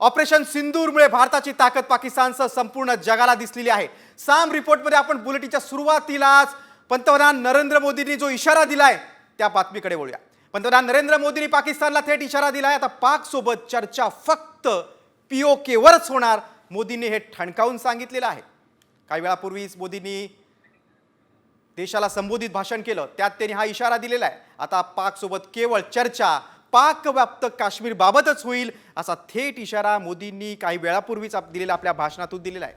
Operation सिंदूरमुळे भारताची ताकद पाकिस्तानसह संपूर्ण जगाला दिसलेली आहे। साम रिपोर्टमध्ये आपण बुलेटिनच्या सुरुवातीलाच पंतप्रधान नरेंद्र मोदींनी जो इशारा दिलाय त्या बातमीकडे वळूया। पंतप्रधान नरेंद्र मोदींनी पाकिस्तानला थेट इशारा दिलाय, आता पाक सोबत चर्चा फक्त पीओके वरच होणार, मोदींनी हे ठणकावून सांगितलेलं आहे। काही वेळापूर्वीच मोदींनी देशाला संबोधित भाषण केलं, त्यात त्यांनी हा इशारा दिलेला आहे। आता पाक सोबत केवळ चर्चा पाक व्याप्त काश्मीर बाबतच होईल असा थेट इशारा मोदींनी काही वेळापूर्वीच दिलेला आपल्या भाषणातून दिलेला आहे।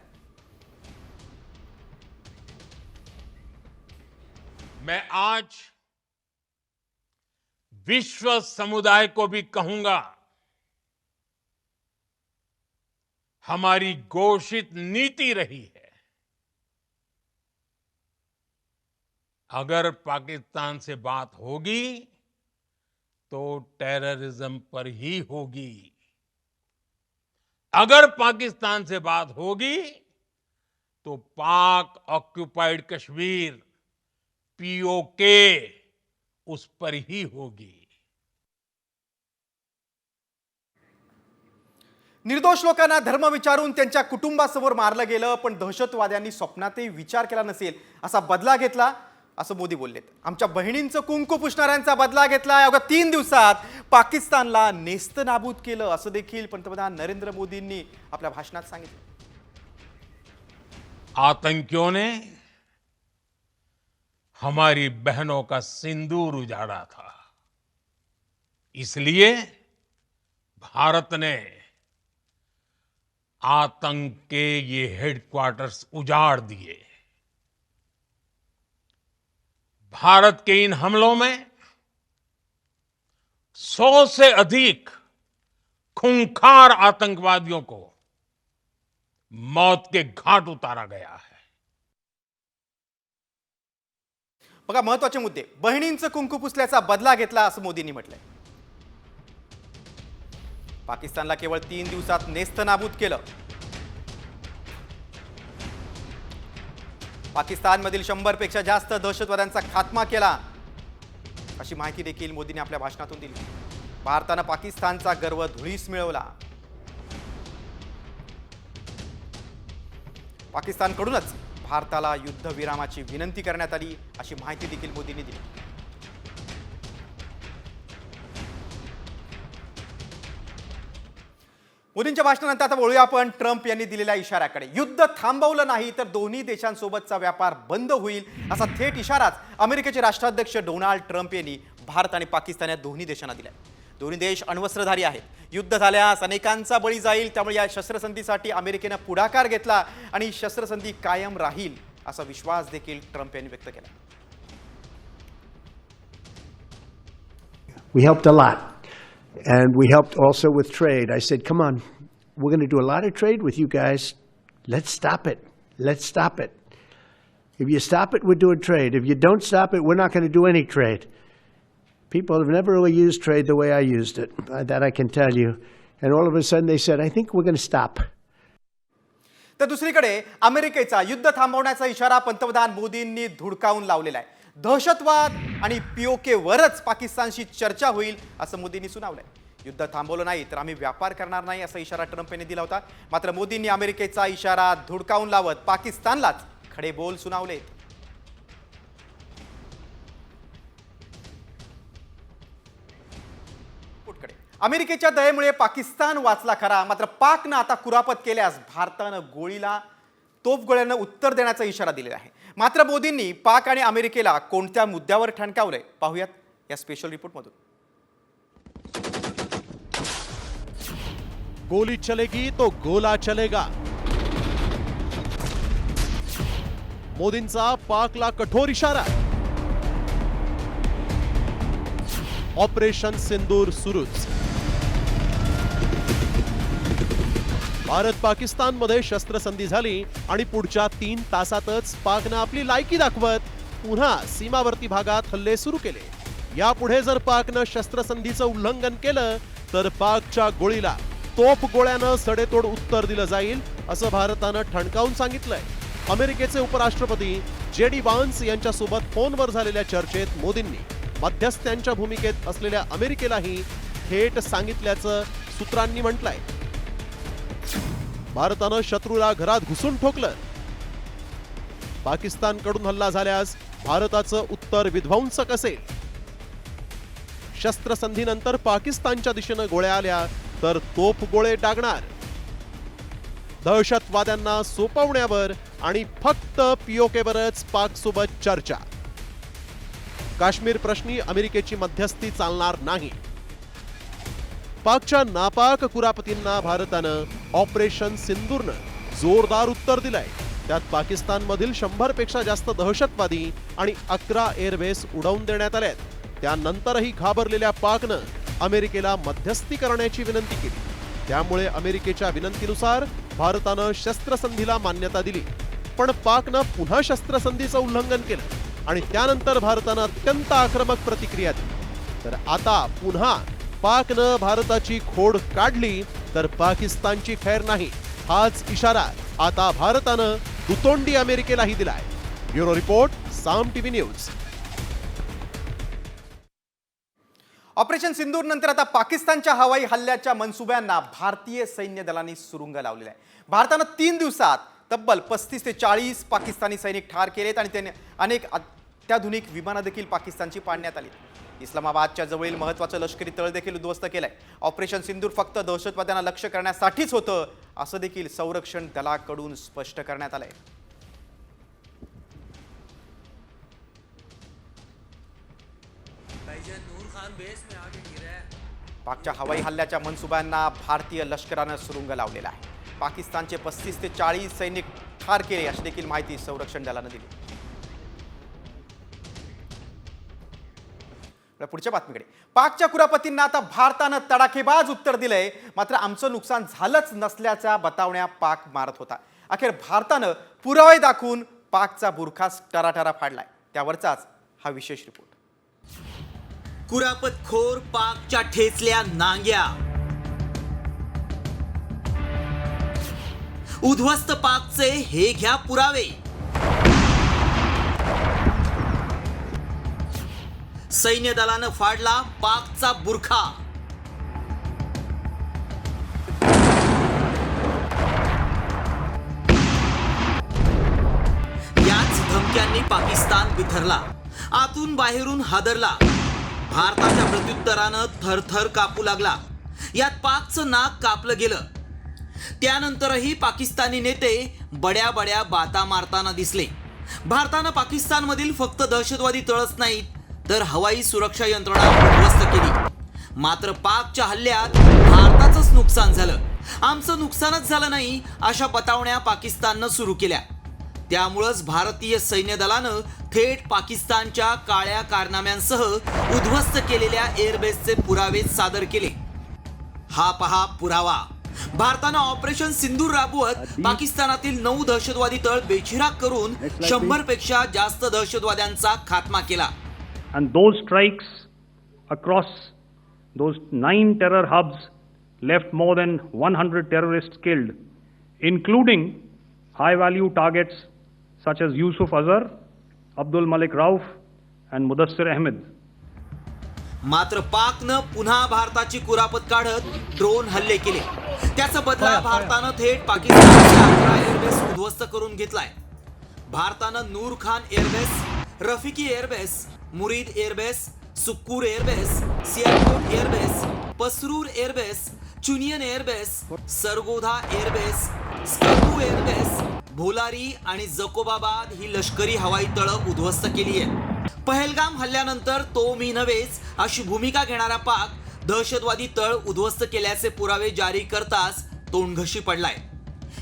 मैं आज विश्व समुदाय को भी कहूंगा, हमारी घोषित नीति रही है, अगर पाकिस्तान से बात होगी तो टेररिज्म पर ही होगी। अगर पाकिस्तान से बात होगी तो पाक ऑक्युपाइड कश्मीर पीओके उस पर ही होगी। निर्दोष लोकांना धर्म विचारून त्यांच्या कुटुंबासमोर मारलं गेलं, पण दहशतवाद्यांनी स्वप्नातही विचार केला नसेल असा बदला घेतला असं मोदी बोललेत। आमच्या बहिणींचं कुंकू पुसणाऱ्यांचा बदला घेतला, अवघ्या 3 दिवसात पाकिस्तानला नेस्तनाबूत केलं असं देखील पंतप्रधान नरेंद्र मोदींनी आपल्या भाषणात सांगितलं। आतंकियों ने हमारी बहनों का सिंदूर उजाड़ा था, इसलिए भारत ने आतंक के ये हेडक्वार्टर्स उजाड़ दिए। भारत के इन हमलों में 100 से अधिक खूंखार आतंकवादियों को मौत के घाट उतारा गया है। बघा, महत्त्वाचे मुद्दे, बहिणींचं कुंकू पुसल्याचा बदला घेतला असं मोदींनी म्हटलंय। पाकिस्तानला केवळ 3 दिवसात नेस्तनाबूत केलं। पाकिस्तानमधील 100 पेक्षा जास्त दहशतवाद्यांचा खात्मा केला अशी माहिती देखील मोदींनी आपल्या भाषणातून दिली। भारतानं पाकिस्तानचा गर्व धुळीस मिळवला। पाकिस्तानकडूनच भारताला युद्धविरामाची विनंती करण्यात आली अशी माहिती देखील मोदींनी दिली। मोदींच्या भाषणानंतर आता बोलूया आपण ट्रम्प यांनी दिलेल्या इशाऱ्याकडे। युद्ध थांबवलं नाही तर दोन्ही देशांसोबतचा व्यापार बंद होईल असा थेट इशाराच अमेरिकेचे राष्ट्राध्यक्ष डोनाल्ड ट्रम्प यांनी भारत आणि पाकिस्तान या दोन्ही देशांना दिलाय। दोन्ही देश अण्वस्त्रधारी आहेत, युद्ध झाल्यास अनेकांचा बळी जाईल, त्यामुळे या शस्त्रसंधीसाठी अमेरिकेने पुढाकार घेतला आणि शस्त्रसंधी कायम राहील असा विश्वास देखील ट्रम्प यांनी व्यक्त केला। We helped a lot. And we helped also with trade. I said, come on, we're going to do a lot of trade with you guys. Let's stop it. Let's stop it. If you stop it, we're doing trade. If you don't stop it, we're not going to do any trade. People have never really used trade the way I used it. That I can tell you. And all of a sudden they said, I think we're going to stop. तर दुसरीकडे अमेरिकेचा युद्ध थांबवण्याचा इशारा पंतप्रधान मोदींनी धुडकावून लावलेला आहे। दहशतवाद आणि पीओके वरच पाकिस्तानशी चर्चा होईल असं मोदींनी सुनावलंय। युद्ध थांबवलं नाही तर आम्ही व्यापार करणार नाही असा इशारा ट्रम्प यांनी दिला होता। मात्र मोदींनी अमेरिकेचा इशारा धुडकावून लावत पाकिस्तानलाच खडे बोल सुनावले। अमेरिकेच्या दयेमुळे पाकिस्तान वाचला खरा, मात्र पाकनं आता कुरापत केल्यास भारतानं गोळीला तोफगोळ्यानं उत्तर देण्याचा इशारा दिलेला आहे। मात्र मोदींनी पाक आणि अमेरिकेला कोणत्या मुद्द्यावर ठणकावलंय पाहूयात या स्पेशल रिपोर्टमधून। गोली चलेगी तो गोला चलेगा, मोदींचा पाकला कठोर इशारा। ऑपरेशन सिंदूर सुरूच। भारत पाकिस्तान मध्ये शस्त्रसंधी झाली आणि पुढच्या 3 तासातच पाकनं आपली लायकी दाखवत पुन्हा सीमावर्ती भागात हल्ले सुरू केले। यापुढे जर पाकनं शस्त्रसंधीचं उल्लंघन केलं तर पाकच्या गोळीला तोफ गोळ्यानं सडेतोड उत्तर दिलं जाईल असं भारतानं ठणकावून सांगितलंय। अमेरिकेचे उपराष्ट्रपती जेडी वान्स यांच्यासोबत फोनवर झालेल्या चर्चेत मोदींनी मध्यस्थ्यांच्या भूमिकेत असलेल्या अमेरिकेलाही थेट सांगितल्याचं सूत्रांनी म्हटलंय। भारतानं शत्रूला घरात घुसून ठोकलं. पाकिस्तानकडून हल्ला झाल्यास भारताचं उत्तर विध्वंसक असेल. शस्त्रसंधीनंतर पाकिस्तानच्या दिशेनं गोळ्या आल्या तर तोफ गोळे डागणार. दहशतवाद्यांना सोपवण्यावर आणि फक्त पीओकेवरच पाकसोबत चर्चा. काश्मीर प्रश्नी अमेरिकेची मध्यस्थी चालणार नाही. पाकच्या नापाक कुरापतींना भारतानं ऑपरेशन सिंदूरनं जोरदार उत्तर दिलंय. त्यात पाकिस्तानमधील 100 पेक्षा जास्त दहशतवादी आणि 11 एअरबेस उडवून देण्यात आलेत. त्यानंतरही घाबरलेल्या पाकनं अमेरिकेला मध्यस्थी करण्याची विनंती केली. त्यामुळे अमेरिकेच्या विनंतीनुसार भारतानं शस्त्रसंधीला मान्यता दिली. पण पाकनं पुन्हा शस्त्रसंधीचं उल्लंघन केलं आणि त्यानंतर भारतानं अत्यंत आक्रमक प्रतिक्रिया दिली. तर आता पुन्हा पाकनं भारताची खोड काढली तर पाकिस्तानची खैर नाही. हाच इशारा आता भारतानं दुतोंडी अमेरिकेलाही दिलाय. ब्युरो रिपोर्ट, साम टीव्ही न्यूज. ऑपरेशन सिंदूर नंतर आता पाकिस्तानच्या हवाई हल्ल्याच्या मनसुब्यांना भारतीय सैन्य दलांनी सुरुंग लावलेला आहे. भारतानं 3 दिवसात तब्बल 35 ते 40 पाकिस्तानी सैनिक ठार केलेत आणि त्यांनी अनेक अत्याधुनिक विमानं देखील पाकिस्तानची पाडण्यात आली. इस्लामाबादच्या जवळील महत्त्वाचं लष्करी तळ देखील उद्ध्वस्त केलंय. ऑपरेशन सिंदूर फक्त दहशतवाद्यांना लक्ष्य करण्यासाठीच होतं असं देखील संरक्षण दलाकडून स्पष्ट करण्यात आलंय. पाकच्या हवाई हल्ल्याच्या मनसुब्यांना भारतीय लष्करानं सुरुंग लावलेला आहे. पाकिस्तानचे 35 ते 40 सैनिक ठार केले अशी देखील माहिती संरक्षण दलानं दिली. पुढच्या बातमीकडे. पाकच्या कुरापतींना आता भारतानं तडाखेबाज उत्तर दिलंय. मात्र आमचं नुकसान झालंच नसल्याच्या बतावण्या पाक मारत होता. अखेर भारतानं पुरावे दाखवून पाकचा बुरखा टराटरा फाडलाय. त्यावरचाच हा विशेष रिपोर्ट. कुरापतखोर पाकच्या ठेचल्या नांग्या. उद्ध्वस्त पाकचे हे घ्या पुरावे. सैन्य दलानं फाडला पाकचा बुरखा. याच धमक्यांनी पाकिस्तान बिथरला. आतून बाहेरून हादरला. भारताच्या प्रत्युत्तरानं थरथर कापू लागला. यात पाकचं नाक कापलं गेलं. त्यानंतरही पाकिस्तानी नेते बड्या बड्या बाता मारताना दिसले. भारतानं पाकिस्तानमधील फक्त दहशतवादी तळच नाहीत तर हवाई सुरक्षा यंत्रणा उद्ध्वस्त केली. मात्र पाकच्या हल्ल्यात भारताचंच नुकसान झालं. आमचं नुकसानच झालं नाही अशा बतावण्या पाकिस्ताननं सुरू केल्या. त्यामुळंच भारतीय सैन्य दलानं थेट पाकिस्तानच्या काळ्या कारनाम्यांसह उद्ध्वस्त केलेल्या एअरबेसचे पुरावे सादर केले. हा पहा पुरावा. भारतानं ऑपरेशन सिंदूर राबवत पाकिस्तानातील 9 दहशतवादी तळ बेचिराग करून 100 पेक्षा जास्त दहशतवाद्यांचा खात्मा केला. And those strikes across those 9 terror hubs left more than 100 terrorists killed, including high-value targets such as Yusuf Azhar, Abdul Malik Rauf, and Mudassir Ahmed. मात्र पाकनं पुन्हा भारताची कुरापत काढत ड्रोन हल्ले केले. त्याचा बदला भारतानं थेट पाकिस्तानचे 11 एअरबेस उद्ध्वस्त करून घेतलाय. भारतानं Noor Khan airbase, Rafiqui airbase, Murid airbase, Sukkur airbase, Sialkot airbase, Pasrur airbase, Chunian airbase, Sargodha airbase, Skardu airbase, Bholari आणि जकोबाबाद ही लष्करी हवाई तळं उद्ध्वस्त केली आहेत. पहलगाम हल्ल्यानंतर तो मी नव्हेच अशी भूमिका घेणारा पाक दहशतवादी तळ उद्ध्वस्त केल्याचे पुरावे जारी करताच तोंडघशी पडलाय.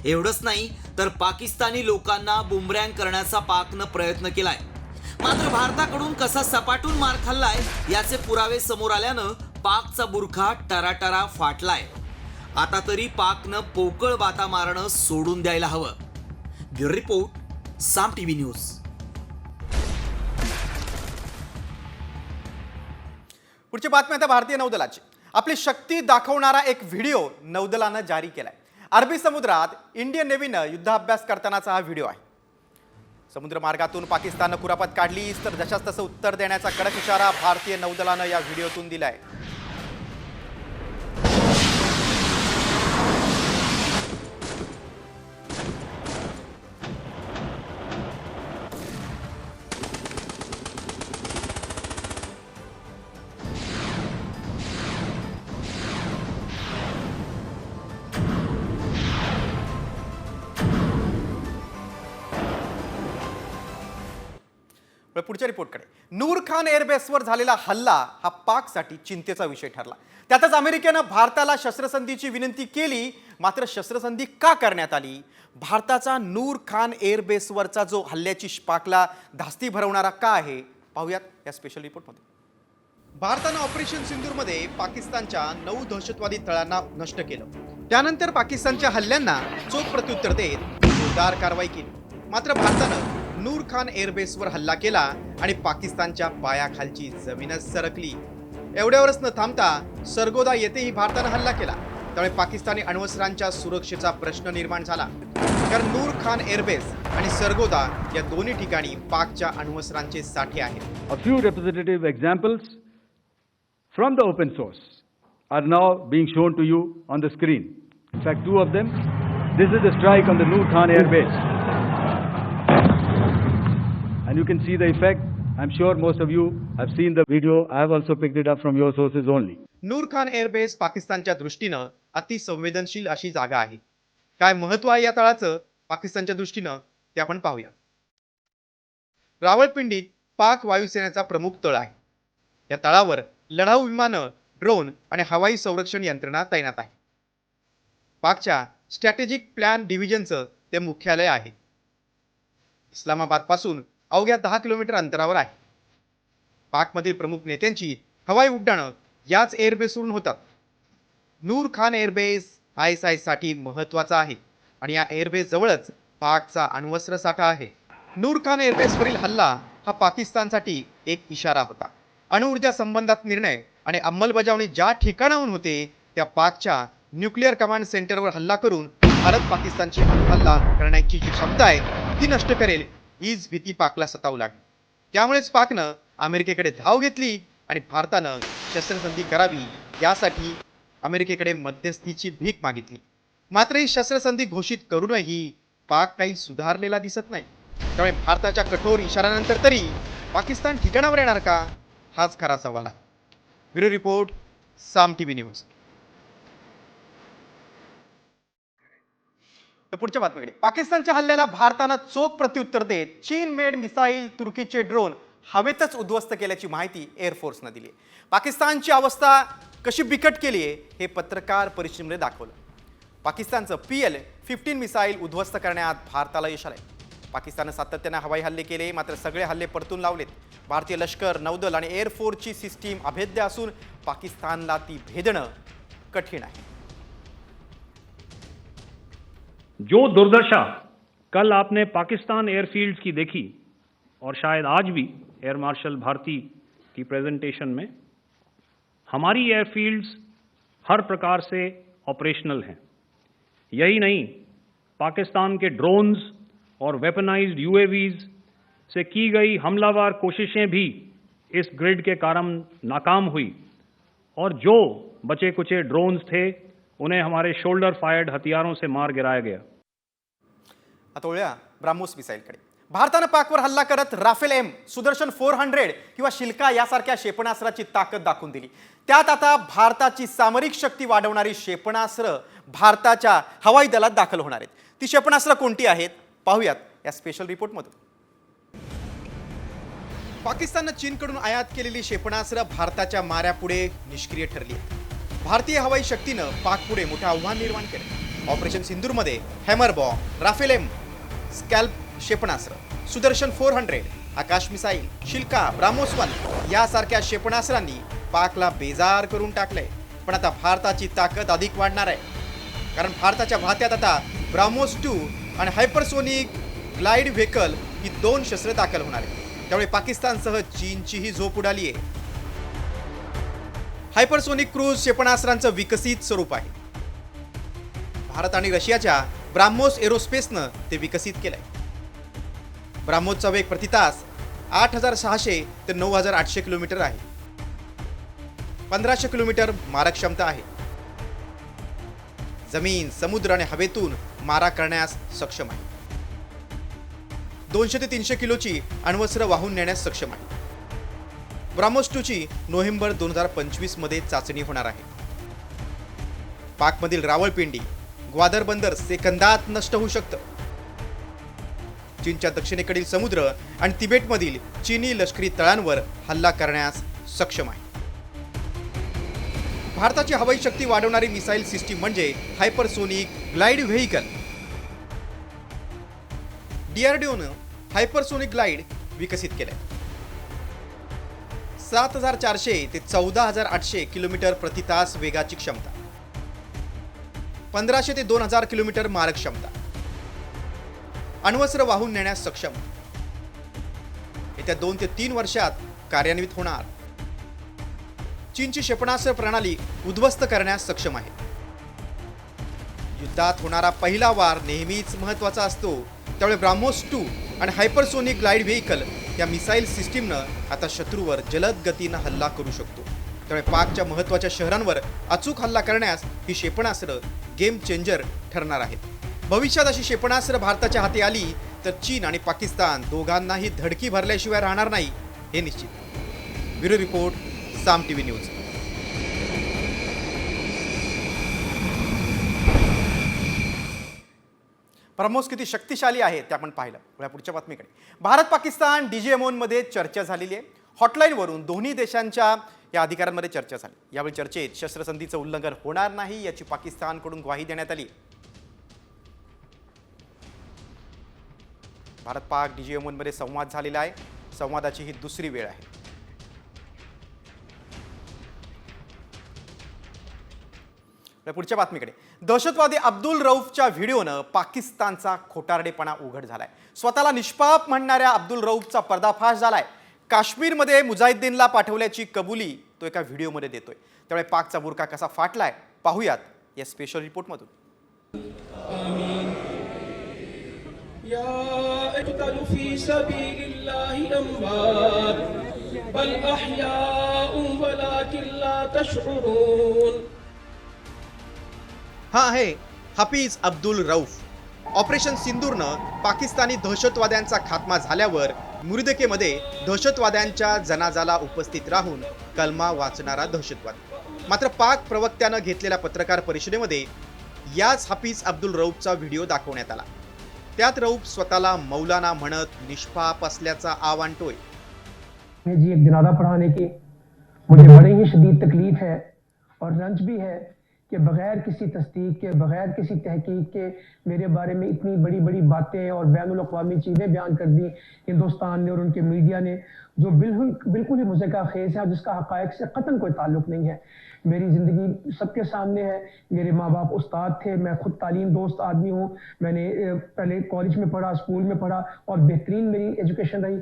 एवढंच नाही तर पाकिस्तानी लोकांना बुमरँग करण्याचा पाकनं प्रयत्न केलाय. मात्र भारताकडून कसा सपाटून मार खाल्लाय याचे पुरावे समोर आल्यानं पाकचा बुरखा टराटरा फाटलाय. आता तरी पाकनं पोकळ बाता मारणं सोडून द्यायला हवं. ब्युरो रिपोर्ट, साम टीव्ही न्यूज. पुढची बातमी आता भारतीय नौदलाची. आपली शक्ती दाखवणारा एक व्हिडिओ नौदलानं जारी केलाय. अरबी समुद्रात इंडियन नेव्हीनं युद्धाभ्यास करतानाचा हा व्हिडिओ आहे. समुद्र मार्गातून पाकिस्ताननं कुरापत काढलीच तर जशास तसं उत्तर देण्याचा कडक इशारा भारतीय नौदलानं या व्हिडिओतून दिलाय. पुढच्या रिपोर्टकडे. नूर खान एअरबेसवर झालेला हल्ला हा पाकसाठी चिंतेचा विषय ठरला. त्यातच अमेरिकेनं भारताला शस्त्रसंधीची विनंती केली. मात्र शस्त्रसंधी का करण्यात आली? भारताचा नूर खान एअरबेसवरचा जो हल्ल्याची पाकला धास्ती भरवणारा का आहे, पाहूयात या स्पेशल रिपोर्टमध्ये. भारतानं ऑपरेशन सिंदूरमध्ये पाकिस्तानच्या 9 दहशतवादी तळांना नष्ट केलं. त्यानंतर पाकिस्तानच्या हल्ल्यांना चोख प्रत्युत्तर देत जोरदार कारवाई केली. मात्र भारतानं नूर खान एअरबेसवर हल्ला केला आणि पाकिस्तानच्या पायाखालची जमीनच सरकली. एवढ्यावरच न थांबता सरगोदा येथेही भारतानं हल्ला केला. त्यामुळे पाकिस्तानी अण्वस्त्रांच्या सुरक्षेचा प्रश्न निर्माण झाला. कारण नूर खान एअरबेस आणि सरगोदा या दोन्ही ठिकाणी पाकच्या अण्वस्त्रांचे साठे आहेत. A few representative examples from the open source are now being shown to you on the screen. In fact, two of them. This is the strike on the Noor Khan Air Base. And you can see the effect. I'm sure most of you have seen the video. I have also picked it up from your sources only. Noor Khan airbase पाकिस्तानच्या दृष्टीनं अतिसंवेदनशील अशी जागा आहे. काय महत्व आहे या तळाचं पाकिस्तानच्या दृष्टीनं ते आपण पाहूया. रावळपिंडीत पाक वायुसेनेचा प्रमुख तळ आहे. या तळावर लढाऊ विमानं, ड्रोन आणि हवाई संरक्षण यंत्रणा तैनात आहे. पाकच्या स्ट्रॅटेजिक प्लॅन डिव्हिजनचं ते मुख्यालय आहे. इस्लामाबादपासून अवघ्या 10 किलोमीटर अंतरावर आहे. पाकमधील प्रमुख नेत्यांची हवाई उड्डाणं याच एअरबेसवरून होतात. नूर खान एअरबेस ISI साठी महत्त्वाचा आहे आणि या एअरबेस जवळच पाकचा अण्वस्त्र साठा आहे. नूर खान एअरबेसवरील हल्ला हा पाकिस्तानसाठी एक इशारा होता. अणुऊर्जा संबंधात निर्णय आणि अंमलबजावणी ज्या ठिकाणाहून होते त्या पाकच्या न्यूक्लिअर कमांड सेंटरवर हल्ला करून भारत पाकिस्तानची हल्ला करण्याची जी क्षमता आहे ती नष्ट करेल हीच भीती पाकला सतावू लागली. त्यामुळेच पाकनं अमेरिकेकडे धाव घेतली आणि भारतानं शस्त्रसंधी करावी यासाठी अमेरिकेकडे मध्यस्थीची भीक मागितली. मात्र ही शस्त्रसंधी घोषित करूनही पाक काही सुधारलेला दिसत नाही. त्यामुळे भारताच्या कठोर इशाऱ्यानंतर तरी पाकिस्तान ठिकाणावर येणार का, हाच खरा सवाल आहे. ब्युरो रिपोर्ट, साम TV न्यूज. पुढच्या बातमीकडे. पाकिस्तानच्या हल्ल्याला भारतानं चोख प्रत्युत्तर देत चीन मेड मिसाईल, तुर्कीचे ड्रोन हवेतच उद्ध्वस्त केल्याची माहिती एअरफोर्सनं दिली. पाकिस्तानची अवस्था कशी बिकट केली आहे हे पत्रकार परिषदेमध्ये दाखवलं. पाकिस्तानचं PL-15 मिसाईल उद्ध्वस्त करण्यात भारताला यश आलंय. पाकिस्ताननं सातत्यानं हवाई हल्ले केले, मात्र सगळे हल्ले परतून लावलेत. भारतीय लष्कर, नौदल आणि एअरफोर्सची सिस्टीम अभेद्य असून पाकिस्तानला ती भेदणं कठीण आहे. जो दुर्दशा कल आपने पाकिस्तान एयरफील्ड्स की देखी और शायद आज भी एयर मार्शल भारती की प्रेजेंटेशन में, हमारी एयरफील्ड्स हर प्रकार से ऑपरेशनल हैं. यही नहीं, पाकिस्तान के ड्रोन्स और वेपनाइज्ड UAVs से की गई हमलावर कोशिशें भी इस ग्रिड के कारण नाकाम हुई और जो बचे कुचे ड्रोन्स थे उन्हें हमारे शोल्डर फायर्ड हथियारों से मार गिराया गया. आता वळूया ब्राह्मोस मिसाईलकडे. भारतानं पाकवर हल्ला करत राफेल M, सुदर्शन 400 किंवा शिल्का यासारख्या क्षेपणास्त्राची ताकद दाखवून दिली. त्यात आता भारताची सामरिक शक्ती वाढवणारी क्षेपणास्त्र भारताच्या हवाई दलात दाखल होणार आहेत. ती क्षेपणास्त्र कोणती आहेत पाहूयात या स्पेशल रिपोर्टमधून. पाकिस्ताननं चीनकडून आयात केलेली क्षेपणास्त्र भारताच्या माऱ्यापुढे निष्क्रिय ठरली. भारतीय हवाई शक्तीनं पाकपुढे मोठं आव्हान निर्माण केलं. ऑपरेशन सिंदूरमध्ये hammer bomb, Rafale M, SCALP क्षेपणास्त्र, सुदर्शन 400, आकाश मिसाईल, शिल्का, ब्राह्मोस 1 यासारख्या क्षेपणास्त्रांनी पाकला बेजार करून टाकलंय. पण आता भारताची ताकद अधिक वाढणार आहे. कारण भारताच्या भात्यात आता ब्राह्मोस 2 आणि हायपरसोनिक ग्लाइड व्हेकल ही 2 शस्त्र दाखल होणार आहेत. त्यामुळे पाकिस्तानसह चीनचीही झोप उडाली आहे. हायपरसोनिक क्रूज क्षेपणास्त्रांचं विकसित स्वरूप आहे. भारत आणि रशियाच्या ब्राह्मोस एरोस्पेसनं ते विकसित केलंय. ब्राह्मोसचा वेग प्रति तास 8600 ते 9800 किलोमीटर आहे. 1500 किलोमीटर मारक क्षमता आहे. जमीन, समुद्र आणि हवेतून मारा करण्यास सक्षम आहे. 200 ते 300 किलोची अण्वस्त्र वाहून नेण्यास सक्षम आहे. ब्राह्मोस 2ची नोव्हेंबर 2025 मध्ये चाचणी होणार आहे. पाकमधील रावळपिंडी, ग्वादर बंदर सेकंदात नष्ट होऊ शकतं. चीनच्या दक्षिणेकडील समुद्र आणि तिबेटमधील चीनी लष्करी तळांवर हल्ला करण्यास सक्षम आहे. भारताची हवाई शक्ती वाढवणारी मिसाईल सिस्टीम म्हणजे हायपरसोनिक ग्लाइड व्हेइकल. DRDOनं हायपरसोनिक ग्लाइड विकसित केलंय. 7,400 ते 14,800 किलोमीटर प्रति तास वेगाची क्षमता, 1,500 ते 2,000 किलोमीटर मारक क्षमता, अण्वस्त्र वाहून नेण्यास सक्षम. येत्या 2 ते 3 वर्षात कार्यान्वित होणार. चीनची क्षेपणास्त्र प्रणाली उद्ध्वस्त करण्यास सक्षम आहे. युद्धात होणारा पहिला वार नेहमीच महत्त्वाचा असतो, त्यामुळे ब्राह्मोस 2 आणि हायपरसोनिक ग्लाइड व्हेइकल या मिसाईल सिस्टीमनं आता शत्रूवर जलद गतीनं हल्ला करू शकतो. त्यामुळे पाकच्या महत्त्वाच्या शहरांवर अचूक हल्ला करण्यास ही क्षेपणास्त्र गेम चेंजर ठरणार आहेत. भविष्यात अशी क्षेपणास्त्र भारताच्या हाती आली तर चीन आणि पाकिस्तान दोघांनाही धडकी भरल्याशिवाय राहणार नाही हे निश्चित. ब्युरो रिपोर्ट, साम टीव्ही न्यूज. ब्रह्मोस किती शक्तिशाली आहे ते आपण पाहिलं. पुढच्या बातमीकडे. भारत पाकिस्तान DGMOमध्ये चर्चा झालेली आहे. हॉटलाईनवरून दोन्ही देशांच्या या अधिकाऱ्यांमध्ये चर्चा झाली. यावेळी चर्चेत शस्त्रसंधीचं उल्लंघन होणार नाही याची पाकिस्तानकडून ग्वाही देण्यात आली. भारत पाक DGMOमध्ये संवाद झालेला आहे. संवादाची ही दुसरी वेळ आहे. पुढच्या बातमीकडे. दहशतवादी अब्दुल रऊफच्या व्हिडिओनं पाकिस्तानचा खोटारडेपणा उघड झालाय. स्वतःला निष्पाप म्हणणाऱ्या अब्दुल रऊफचा पर्दाफाश झालाय. काश्मीरमध्ये मुजाहिद्दीनला पाठवल्याची कबुली तो एका व्हिडिओमध्ये देतोय. त्यामुळे पाकचा बुरका कसा फाटलाय पाहूयात या स्पेशल रिपोर्टमधून. हा आहे हफीज अब्दुल रऊफ. ऑपरेशन सिंदूरनं पाकिस्तानी दहशतवाद्यांचा खात्मा झाल्यावर मुर्देकेमध्ये दहशतवाद्यांच्या जनाजाला उपस्थित राहून कलमा वाचणारा दहशतवादी. मात्र पाक प्रवक्त्यानं घेतलेल्या पत्रकार परिषदेमध्ये याच हफीज अब्दुल रऊफचा व्हिडिओ दाखवण्यात आला. त्यात रऊफ स्वतःला मौलाना म्हणत निष्पाप असल्याचा आव आणतोय. जी एक जनाजा पढ़ाने की मुझे बड़ी ही शदीद तकलीफ है और रंज भी है कि बगैर किसी तस्दीक के, बगैर किसी तहकीक के मेरे बारे में इतनी बड़ी बड़ी बातें और बैनुल-अक़वामी चीज़ें बयान कर दी हिंदुस्तान ने और उनके मीडिया ने, जो बिल्कुल ही मुज़क्का खेज़ है और जिसका हक़ाइक़ से क़तन कोई ताल्लुक़ नहीं है. मेरी ज़िंदगी सबके सामने है. मेरे माँ बाप उस्ताद थे, मैं खुद तालीम दोस्त आदमी हूँ. मैंने पहले कॉलेज में पढ़ा, स्कूल में पढ़ा और बेहतरीन मेरी एजुकेशन रही.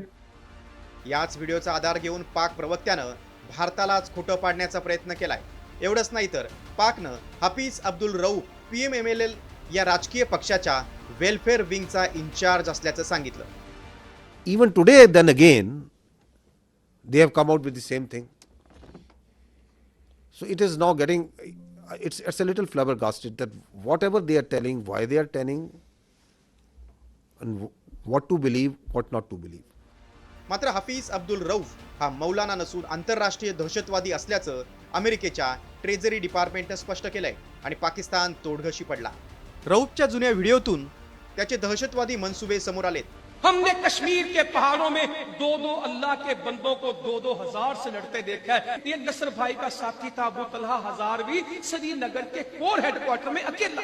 याच व्हिडिओचा आधार घेऊन पाक प्रवक्त्यानं भारतालाच खोटं पाडण्याचा प्रयत्न केलाय. एवढंच नाही तर पाकनं हफीज अब्दुल रऊफ PMMLL या राजकीय पक्षाच्या वेलफेअर विंगचा इन्चार्ज असल्याचं सांगितलं. Even today, then again, they have come out with the same thing. So it is now getting, it's a little flabbergasted that whatever they are telling, why they are telling, and what to believe, what not to believe. मात्र हफीज अब्दुल रऊफ हा मौलाना नसून आंतरराष्ट्रीय दहशतवादी असल्याचं अमेरिकेच्या treasury डिपार्टमेंटनं स्पष्ट केलंय आणि पाकिस्तान तोडघशी पडला. रऊफच्या जुन्या व्हिडिओतून त्याचे दहशतवादी मनसुबे समोर आलेत. हमने कश्मीर के पहाड़ों में दो अल्लाह के बंदों को 2,000 से लड़ते देखा है. ये नसर भाई का साथी था अबू तलहा हजारवी, श्रीनगर के कोर हेडक्वार्टर में अकेला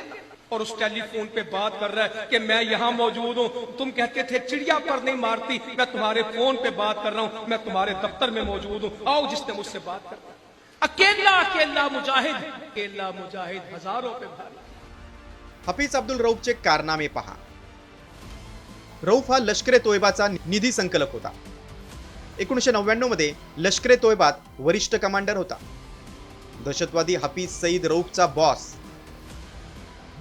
और उस टेलीफोन पे बात कर रहा है कि मैं यहाँ मौजूद हूँ. तुम कहते थे चिड़िया पर नहीं मारती, मैं तुम्हारे फोन पे बात कर रहा हूँ, मैं तुम्हारे दफ्तर में मौजूद हूँ, आओ जिसने मुझसे बात कर. अकेला मुजाहिद हजारों पे भारी. हफीज अब्दुल रऊफचे कारनामे पहा. रऊफ हा लष्कर तोयबाचा निधी संकलक होता. 1999 मध्ये लष्कर तोयबात वरिष्ठ कमांडर होता. दहशतवादी हफीज सईद रऊफचा बॉस.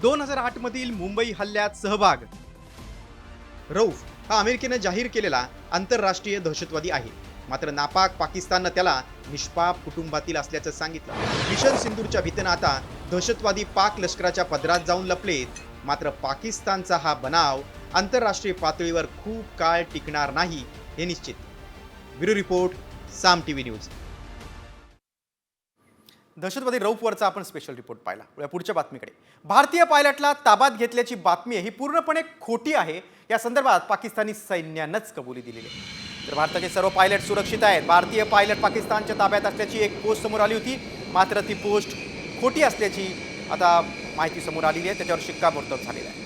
2008 मधील मुंबई हल्ल्यात सहभाग. रऊफ हा अमेरिकेनं जाहीर केलेला आंतरराष्ट्रीय दहशतवादी आहे. मात्र नापाक पाकिस्ताननं त्याला निष्पाप कुटुंबातील असल्याचं सांगितलं. मिशन सिंदूरच्या भीतीनं आता दहशतवादी पाक लष्कराच्या पदरात जाऊन लपलेत. मात्र पाकिस्तानचा हा बनाव आंतरराष्ट्रीय पातळीवर खूप काळ टिकणार नाही हे निश्चित. ब्युरो रिपोर्ट, साम टीव्ही न्यूज. दहशतवादी रौफवरचा आपण स्पेशल रिपोर्ट पाहिला. वळूया पुढच्या बातमीकडे. भारतीय पायलटला ताब्यात घेतल्याची बातमी आहे ही पूर्णपणे खोटी आहे. या संदर्भात पाकिस्तानी सैन्यानंच कबुली दिलेली आहे. तर भारताचे सर्व पायलट सुरक्षित आहेत. भारतीय पायलट पाकिस्तानच्या ताब्यात असल्याची एक पोस्ट समोर आली होती, मात्र ती पोस्ट खोटी असल्याची आता माहिती समोर आलेली आहे. त्याच्यावर शिक्कामोर्तब झालेला आहे.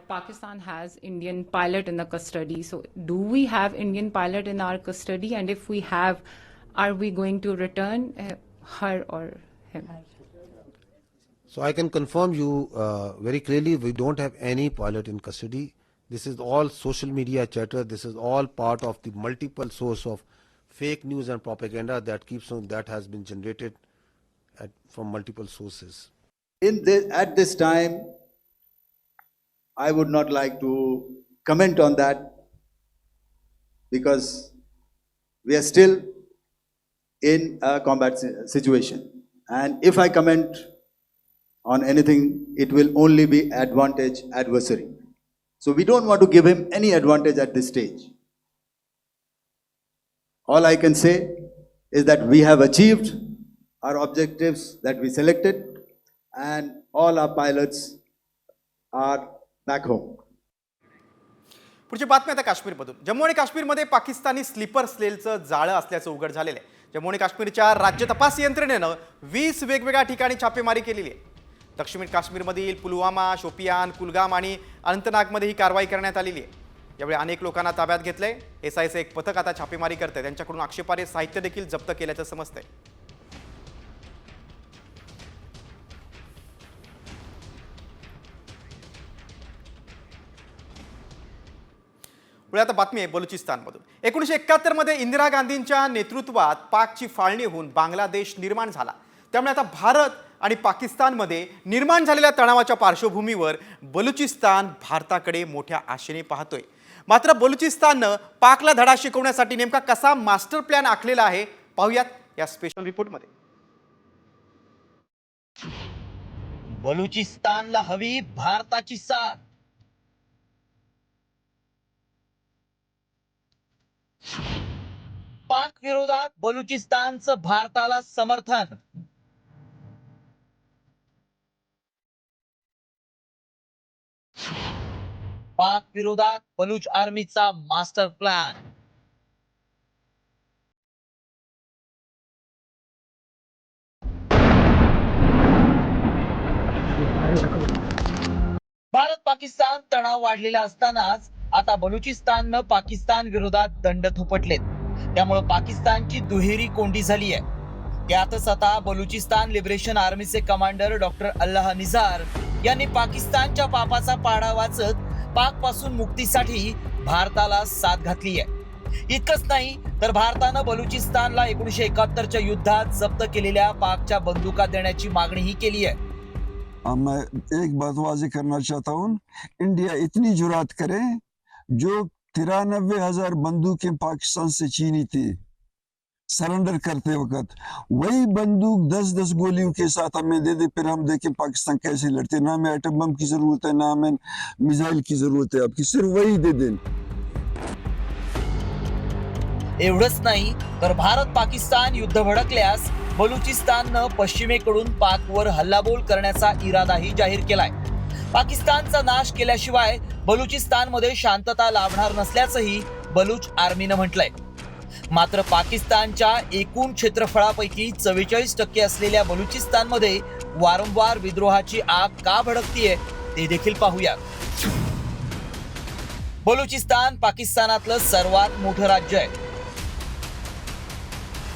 Pakistan has Indian pilot in the custody. So do we have Indian pilot in our custody? And if we have, are we going to return her or him? So I can confirm you very clearly, we don't have any pilot in custody. This is all social media chatter. This is all part of the multiple source of fake news and propaganda that keeps on, that has been generated from multiple sources. At this time, I would not like to comment on that because we are still in a combat situation. And if I comment on anything, it will only be advantage adversary. So we don't want to give him any advantage at this stage. All I can say is that we have achieved our objectives that we selected and all our pilots are back home. पुढची बातमी आता काश्मीरमधून. जम्मू आणि काश्मीरमध्ये Pakistani sleeper सेलचं जाळं असल्याचं उघड झालेलं आहे. जम्मू आणि काश्मीरच्या राज्य तपास यंत्रणेनं 20 वेगवेगळ्या ठिकाणी छापेमारी केलेली आहे. दक्षिण काश्मीरमधील पुलवामा, शोपियान, कुलगाम आणि अनंतनागमध्ये ही कारवाई करण्यात आलेली आहे. यावेळी अनेक लोकांना ताब्यात घेतलंय. एसआयचं एक पथक आता छापेमारी करतंय. त्यांच्याकडून आक्षेपार्ह साहित्य देखील जप्त केल्याचं समजतंय. आता बातमी आहे बलुचिस्तानमधून. 1971 मध्ये इंदिरा गांधींच्या नेतृत्वात पाकची फाळणी होऊन बांगलादेश निर्माण झाला. त्यामुळे आता भारत आणि पाकिस्तानमध्ये निर्माण झालेल्या तणावाच्या पार्श्वभूमीवर बलुचिस्तान भारताकडे मोठ्या आशेने पाहतोय. मात्र बलुचिस्ताननं पाकला धडा शिकवण्यासाठी नेमका कसा मास्टर प्लॅन आखलेला आहे पाहूयात या स्पेशल रिपोर्टमध्ये. बलुचिस्तानला हवी भारताची साथ. पाक विरोधात बलुचिस्तानचं भारताला समर्थन. पाक विरोधात बलूच आर्मीचा मास्टर प्लॅन. भारत पाकिस्तान तणाव वाढलेला असतानाच आता बलुचिस्ताननं पाकिस्तान विरोधात दंड थोपटलेत. त्यामुळे पाकिस्तानची दुहेरी कोंडी झाली आहे. त्यातच आता बलुचिस्तान लिबरेशन आर्मीचे कमांडर डॉक्टर अल्लाह निझार यांनी पाकिस्तानच्या पापाचा पाडा वाचत पाक पासून मुक्तीसाठी भारताला साथ घातली आहे. इतकंच नाही तर भारतानं बलुचिस्तानला 1971च्या युद्धात जप्त केलेल्या पाकच्या बंदुका देण्याची मागणीही केली आहे. मैं एक बात वाजे करना चाहता हूँ, इंडिया इतनी जुरात करे, जो 93,000 बंदूकें पाकिस्तान से छीनी थी सरेंडर करते वक्त, वही बंदूक 10-10 गोलियों के साथ हमें दे दे, फिर हम देखें पाकिस्तान कैसे लड़ते. ना हमें एटम बम की जरूरत है, ना हमें मिसाइल की जरूरत है, आपकी सिर्फ वही दे दें. एवढंच नाही तर भारत पाकिस्तान युद्ध भडकल्यास बलुचिस्ताननं पश्चिमेकडून पाकवर हल्लाबोल करण्याचा इरादाही जाहीर केलाय. पाकिस्तानचा नाश केल्याशिवाय बलुचिस्तानमध्ये शांतता लाभणार नसल्याचंही बलूच आर्मीनं म्हटलंय. मात्र पाकिस्तानच्या एकूण क्षेत्रफळापैकी 44% असलेल्या बलुचिस्तानमध्ये वारंवार विद्रोहाची आग का भडकतीये ते देखील पाहूया. बलुचिस्तान पाकिस्तानातलं सर्वात मोठं राज्य आहे.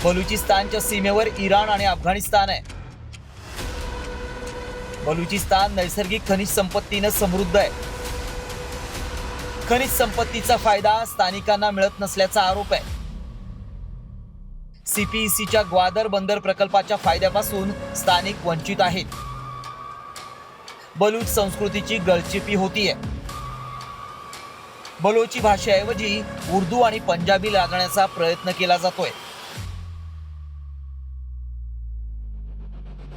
बलुचिस्तानच्या सीमेवर इराण आणि अफगाणिस्तान आहे. बलुचिस्तान नैसर्गिक खनिज संपत्तीनं समृद्ध आहे. खनिज संपत्तीचा फायदा स्थानिकांना मिळत नसल्याचा आरोप आहे. सीपीईसीच्या ग्वादर बंदर प्रकल्पाच्या फायद्यापासून स्थानिक वंचित आहेत. बलूच संस्कृतीची गळचिपी होतीये. बलोची भाषेऐवजी उर्दू आणि पंजाबी लागण्याचा प्रयत्न केला जातोय.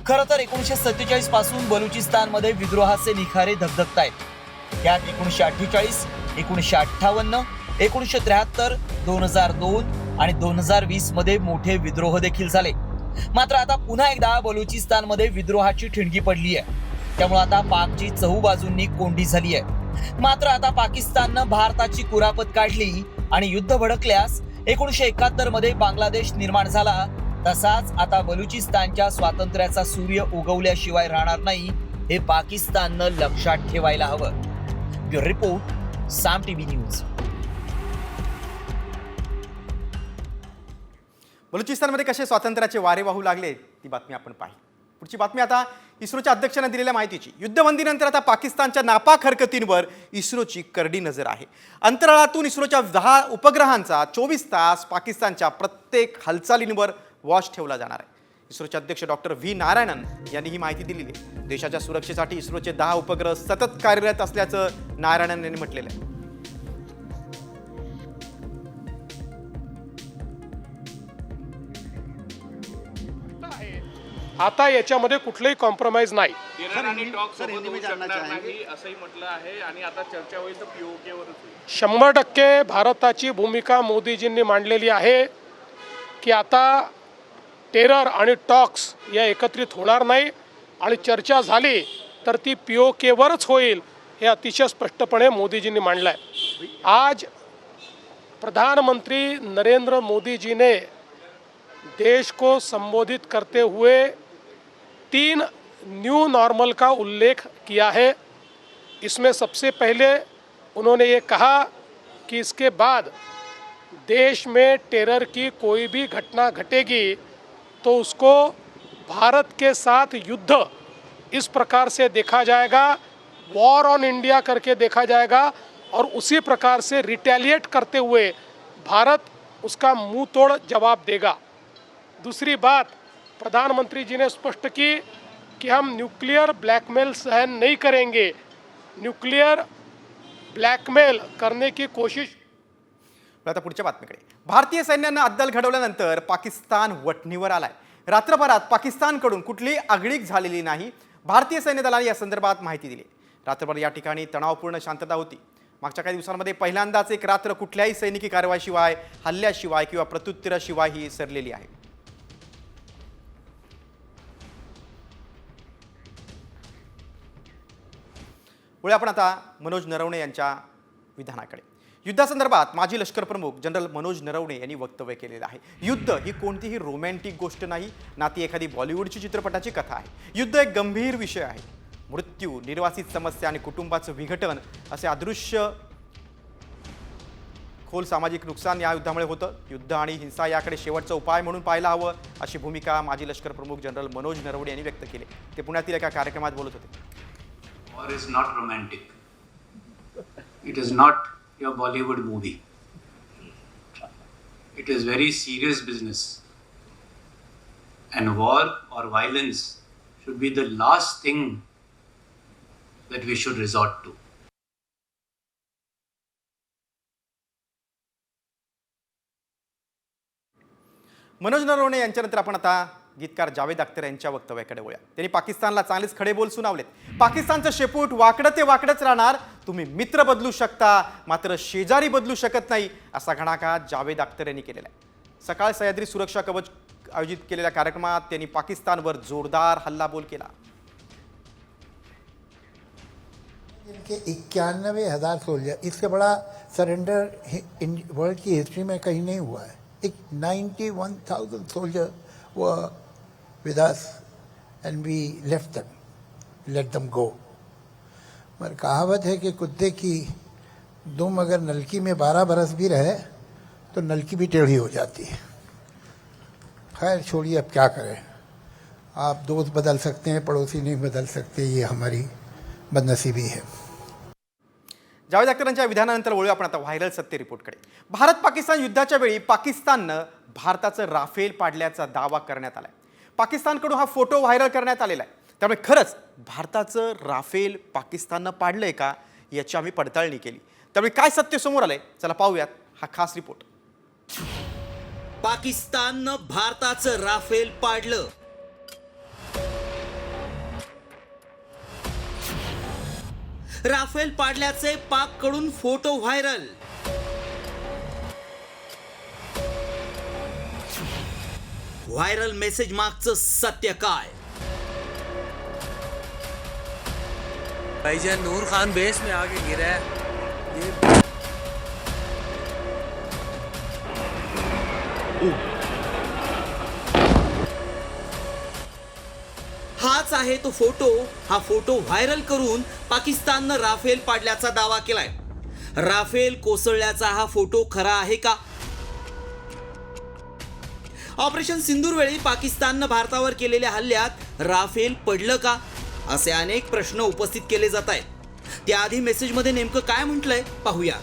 खरं तर 1947 पासून बलुचिस्तानमध्ये विद्रोहाचे निखारे धगधगतायत. त्यात 1948, 1958, 1973, 2002 आणि 2020 मध्ये मोठे विद्रोह देखील झाले. मात्र आता पुन्हा एकदा बलुचिस्तानमध्ये विद्रोहाची ठिणगी पडली आहे. त्यामुळे आता पाकची चहूबाजूंनी कोंडी झाली आहे. मात्र आता पाकिस्ताननं भारताची कुरापत काढली आणि युद्ध भडकल्यास 1971 मध्ये बांगलादेश निर्माण झाला, तसाच आता बलुचिस्तानच्या स्वातंत्र्याचा सूर्य उगवल्याशिवाय राहणार नाही, हे पाकिस्ताननं लक्षात ठेवायला हवं. ब्युरो रिपोर्ट, साम टीव्ही न्यूज. बलुचिस्तानमध्ये कसे स्वातंत्र्याचे वारे वाहू लागले ती बातमी आपण पाहिली. पुढची बातमी आता इस्रोच्या अध्यक्षांना दिलेल्या माहितीची. युद्धबंदीनंतर आता पाकिस्तानच्या नापाक हरकतींवर इस्रोची करडी नजर आहे. अंतराळातून इस्रोच्या 10 उपग्रहांचा 24 तास पाकिस्तानच्या प्रत्येक हालचालींवर वॉच ठेवला जाणार आहे. इस्रोचे अध्यक्ष डॉक्टर व्ही नारायणन यांनी ही माहिती दिलेली आहे. देशाच्या सुरक्षेसाठी इस्रोचे 10 उपग्रह सतत कार्यरत असल्याचं नारायणन यांनी म्हटलेलं आहे. आता याच्यामध्ये कुठलंही कॉम्प्रोमाइज नाही. असंही म्हटलं आहे आणि आता चर्चा होईल तर POK वरच होईल. 100% भारताची भूमिका मोदीजींनी मांडलेली आहे की आता टेरर आणि टॉक्स या एकत्रित होणार नाही आणि चर्चा झाली तर ती POK वरच होईल, हे अतिशय स्पष्टपणे मोदीजींनी मांडलं आहे. आज प्रधानमंत्री नरेंद्र मोदी जी ने देश को संबोधित करते हुए 3 न्यू नॉर्मल का उल्लेख किया है. इसमें सबसे पहले उन्होंने ये कहा कि इसके बाद देश में टेरर की कोई भी घटना घटेगी तो उसको भारत के साथ युद्ध इस प्रकार से देखा जाएगा, वॉर ऑन इंडिया करके देखा जाएगा और उसी प्रकार से रिटेलिएट करते हुए भारत उसका मुंह तोड़ जवाब देगा. दूसरी बात, प्रधानमंत्री जी ने स्पष्ट की कि हम न्यूक्लियर ब्लैकमेल सहन नहीं करेंगे. न्यूक्लियर ब्लॅकमेल करने की कोशिश. आता पुढच्या बातमीकडे. भारतीय सैन्यानं अद्दल घडवल्यानंतर पाकिस्तान वठणीवर आलाय. रात्रभरात पाकिस्तानकडून कुठलीही आगळीक झालेली नाही. भारतीय सैन्य दलाने या संदर्भात माहिती दिली. रात्रभर या ठिकाणी तणावपूर्ण शांतता होती. मागच्या काही दिवसांमध्ये पहिल्यांदाच एक रात्र कुठल्याही सैनिकी कारवाईशिवाय, हल्ल्याशिवाय किंवा प्रत्युत्तराशिवाय ही सरलेली आहे. पुढे आपण आता मनोज नरवणे यांच्या विधानाकडे. युद्धासंदर्भात माजी लष्कर प्रमुख जनरल मनोज नरवणे यांनी वक्तव्य केलेलं आहे. युद्ध ही कोणतीही रोमॅन्टिक गोष्ट नाही, ना ती एखादी बॉलिवूडची चित्रपटाची कथा आहे. युद्ध एक गंभीर विषय आहे. मृत्यू, निर्वासित समस्या आणि कुटुंबाचं विघटन असे अदृश्य खोल सामाजिक नुकसान या युद्धामुळे होतं. युद्ध आणि हिंसा याकडे शेवटचा उपाय म्हणून पाहायला हवं, अशी भूमिका माजी लष्कर प्रमुख जनरल मनोज नरवणे यांनी व्यक्त केली. ते पुण्यातील एका कार्यक्रमात बोलत होते. War is not romantic. It is not your Bollywood movie. It is very serious business. And war or violence should be the last thing that we should resort to. Manoj Naravane यांच्यानंतर आपण आता गीतकार जावेद अख्तर यांच्या वक्तव्याकडे वळूया. त्यांनी पाकिस्तानला चांगलेच खडेबोल सुनावलेत. पाकिस्तानचं शेपूट वाकडं ते वाकडंच राहणार. तुम्ही मित्र बदलू शकता, मात्र शेजारी बदलू शकत नाही, असा घणाघात जावेद अख्तर यांनी केलेला आहे. सकाळ सह्याद्री सुरक्षा कवच आयोजित केलेल्या कार्यक्रमात त्यांनी पाकिस्तानवर जोरदार हल्लाबोल केला. 91,000 सोल्जर, इससे बड़ा सरेंडर वर्ल्ड की हिस्ट्री में कहीं नहीं हुआ है. 91,000 soldier were with us and we left them, let them go. मगर कहावत है कि कुत्ते की दुम अगर नलकी में 12 बरस भी रहे तो नलकी भी टेढ़ी हो जाती है. खैर छोड़िए, अब क्या करें. आप दोस्त बदल सकते हैं, पड़ोसी नहीं बदल सकते, ये हमारी बदनसीबी है. जावेद अख्तरांच्या विधानानंतर वळूया आपण आता व्हायरल सत्य रिपोर्टकडे. भारत पाकिस्तान युद्धाच्या वेळी पाकिस्ताननं भारताचं राफेल पाडल्याचा दावा करण्यात आलाय. पाकिस्तानकडून हा फोटो व्हायरल करण्यात आलेला आहे. त्यामुळे खरंच भारताचं राफेल पाकिस्ताननं पाडलंय का याची आम्ही पडताळणी केली. त्यामुळे काय सत्य समोर आलंय, चला पाहूयात हा खास रिपोर्ट. पाकिस्ताननं भारताचं राफेल पाडलं. राफेल पाडल्याचे पाककडून फोटो व्हायरल. व्हायरल मेसेज मागचं सत्य काय? भाईजान नूर खान बेस में आके गिरा है. हाच आहे तो फोटो. हा फोटो व्हायरल करून पाकिस्ताननं राफेल पाडल्याचा दावा केलाय. राफेल कोसळल्याचा हा फोटो खरा आहे का? ऑपरेशन सिंदूर वेळी पाकिस्ताननं भारतावर केलेल्या हल्ल्यात राफेल पडलं का, असे अनेक प्रश्न उपस्थित केले जात आहेत. त्याआधी मेसेजमध्ये नेमकं काय म्हटलंय पाहूया.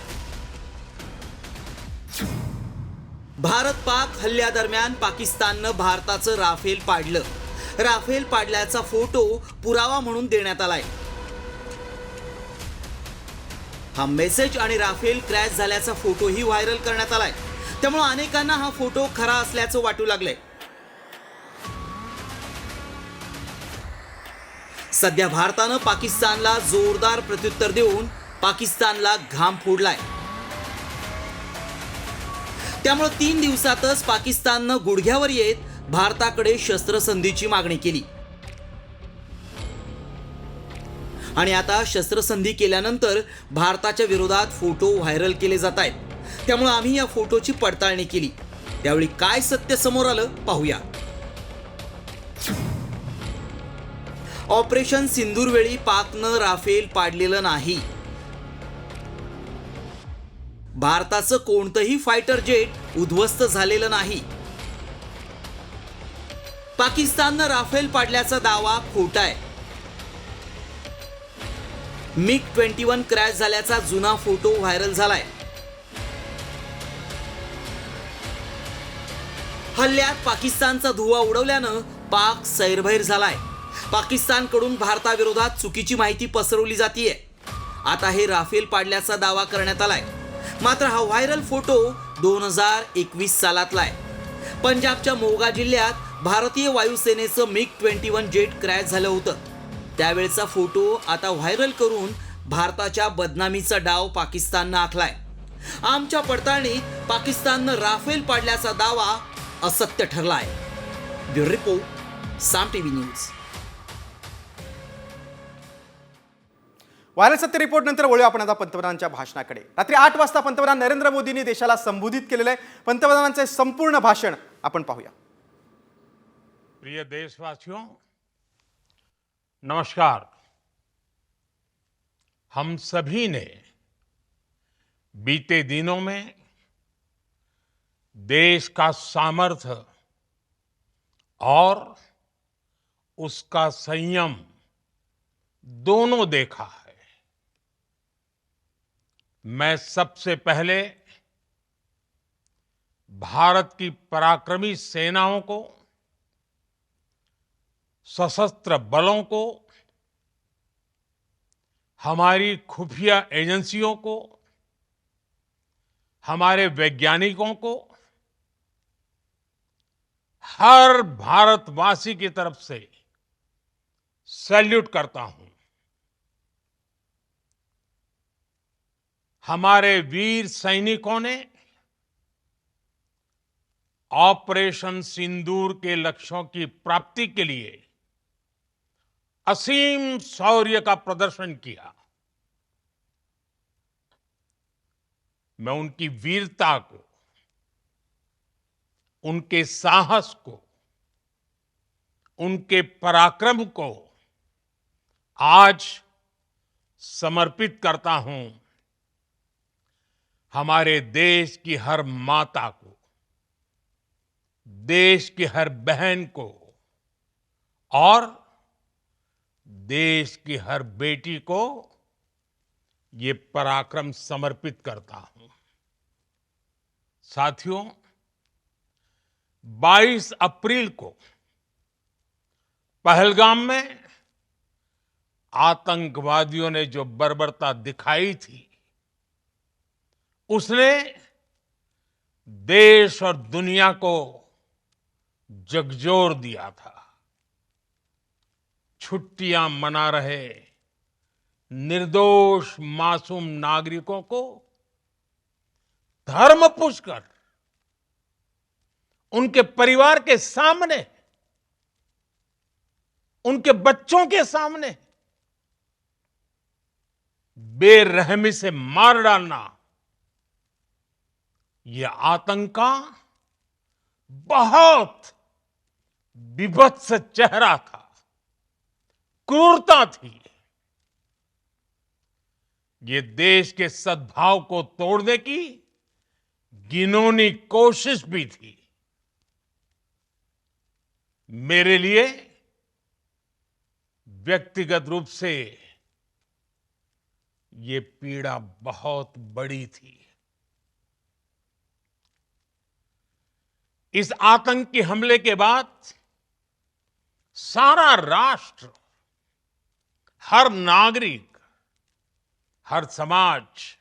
भारत पाक हल्ल्यादरम्यान पाकिस्ताननं भारताचं राफेल पाडलं. राफेल पाडल्याचा फोटो पुरावा म्हणून देण्यात आलाय. हा मेसेज आणि राफेल क्रॅश झाल्याचा फोटोही व्हायरल करण्यात आलाय. त्यामुळे अनेकांना हा फोटो खरा असल्याचं वाटू लागलंय. सध्या भारतानं पाकिस्तानला जोरदार प्रत्युत्तर देऊन पाकिस्तानला घाम फोडलाय. त्यामुळे 3 दिवसातच पाकिस्ताननं गुडघ्यावर येत भारताकडे शस्त्रसंधीची मागणी केली. आणि आता शस्त्रसंधी केल्यानंतर भारताच्या विरोधात फोटो व्हायरल केले जात आहेत. त्यामुळे आम्ही या फोटोची पडताळणी केली. त्यावेळी काय सत्य समोर आलं पाहूया. ऑपरेशन सिंदूर वेळी पाकनं राफेल पाडलेलं नाही. भारताचं कोणतंही फायटर जेट उद्ध्वस्त झालेलं नाही. पाकिस्ताननं राफेल पाडल्याचा दावा खोटा आहे. MiG-21 क्रॅश झाल्याचा जुना फोटो व्हायरल झालाय. हल्ल्यात पाकिस्तानचा धुव्वा उडवल्यानं पाक सैरभैर झालाय. पाकिस्तानकडून भारताविरोधात चुकीची माहिती पसरवली जातीये. आता हे राफेल पाडल्याचा दावा करण्यात आलाय. मात्र हा व्हायरल फोटो 2021 सालातला आहे. पंजाबच्या मोगा जिल्ह्यात भारतीय वायुसेनेचं MiG-21 जेट क्रॅश झालं होतं. त्यावेळचा फोटो आता व्हायरल करून भारताच्या बदनामीचा डाव पाकिस्ताननं आखलाय. आमच्या पडताळणीत पाकिस्ताननं राफेल पाडल्याचा दावा असत्य ठरलाय. ब्युरो रिपोर्ट, साम टीव्ही न्यूज. व्हायरल सत्य रिपोर्ट नंतर वळूया आपण आता पंतप्रधानांच्या भाषणाकडे. रात्री 8 वाजता पंतप्रधान नरेंद्र मोदींनी देशाला संबोधित केलेलं आहे. पंतप्रधानांचे संपूर्ण भाषण आपण पाहूया. प्रिय देशवासियों, नमस्कार. हम सभी ने बीते दिनों में देश का सामर्थ्य और उसका संयम दोनों देखा है. मैं सबसे पहले भारत की पराक्रमी सेनाओं को, सशस्त्र बलों को, हमारी खुफिया एजेंसियों को, हमारे वैज्ञानिकों को, हर भारतवासी की तरफ से सैल्यूट करता हूं. हमारे वीर सैनिकों ने ऑपरेशन सिंदूर के लक्ष्यों की प्राप्ति के लिए असीम शौर्य का प्रदर्शन किया. मैं उनकी वीरता को, उनके साहस को, उनके पराक्रम को आज समर्पित करता हूं. हमारे देश की हर माता को, देश की हर बहन को और देश की हर बेटी को ये पराक्रम समर्पित करता हूं. साथियों, 22 अप्रैल को पहलगाम में आतंकवादियों ने जो बर्बरता दिखाई थी, उसने देश और दुनिया को झकझोर दिया था. छुट्टियां मना रहे निर्दोष मासूम नागरिकों को धर्म पूछकर उनके परिवार के सामने, उनके बच्चों के सामने बेरहमी से मार डालना, यह आतंक का बहुत विभत्स चेहरा था, क्रूरता थी। ये देश के सद्भाव को तोड़ने की घिनौनी कोशिश भी थी। मेरे लिए व्यक्तिगत रूप से ये पीड़ा बहुत बड़ी थी। इस आतंकी हमले के बाद सारा राष्ट्र, हर नागरिक, हर समाज,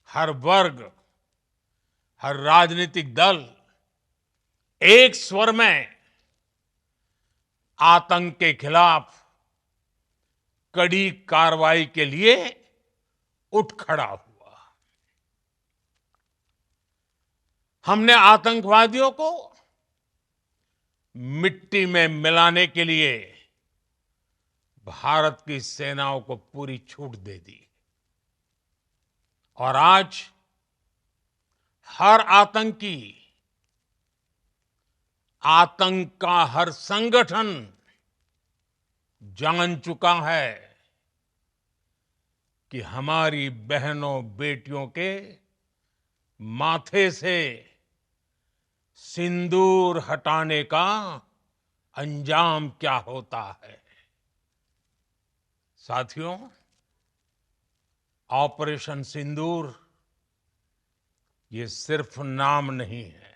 हर वर्ग, हर राजनीतिक दल एक स्वर में आतंक के खिलाफ कड़ी कार्रवाई के लिए उठ खड़ा हुआ। हमने आतंकवादियों को मिट्टी में मिलाने के लिए भारत की सेनाओं को पूरी छूट दे दी और आज हर आतंकी, आतंक का हर संगठन जान चुका है कि हमारी बहनों बेटियों के माथे से सिंदूर हटाने का अंजाम क्या होता है। साथियों, ऑपरेशन सिंदूर ये सिर्फ नाम नहीं है,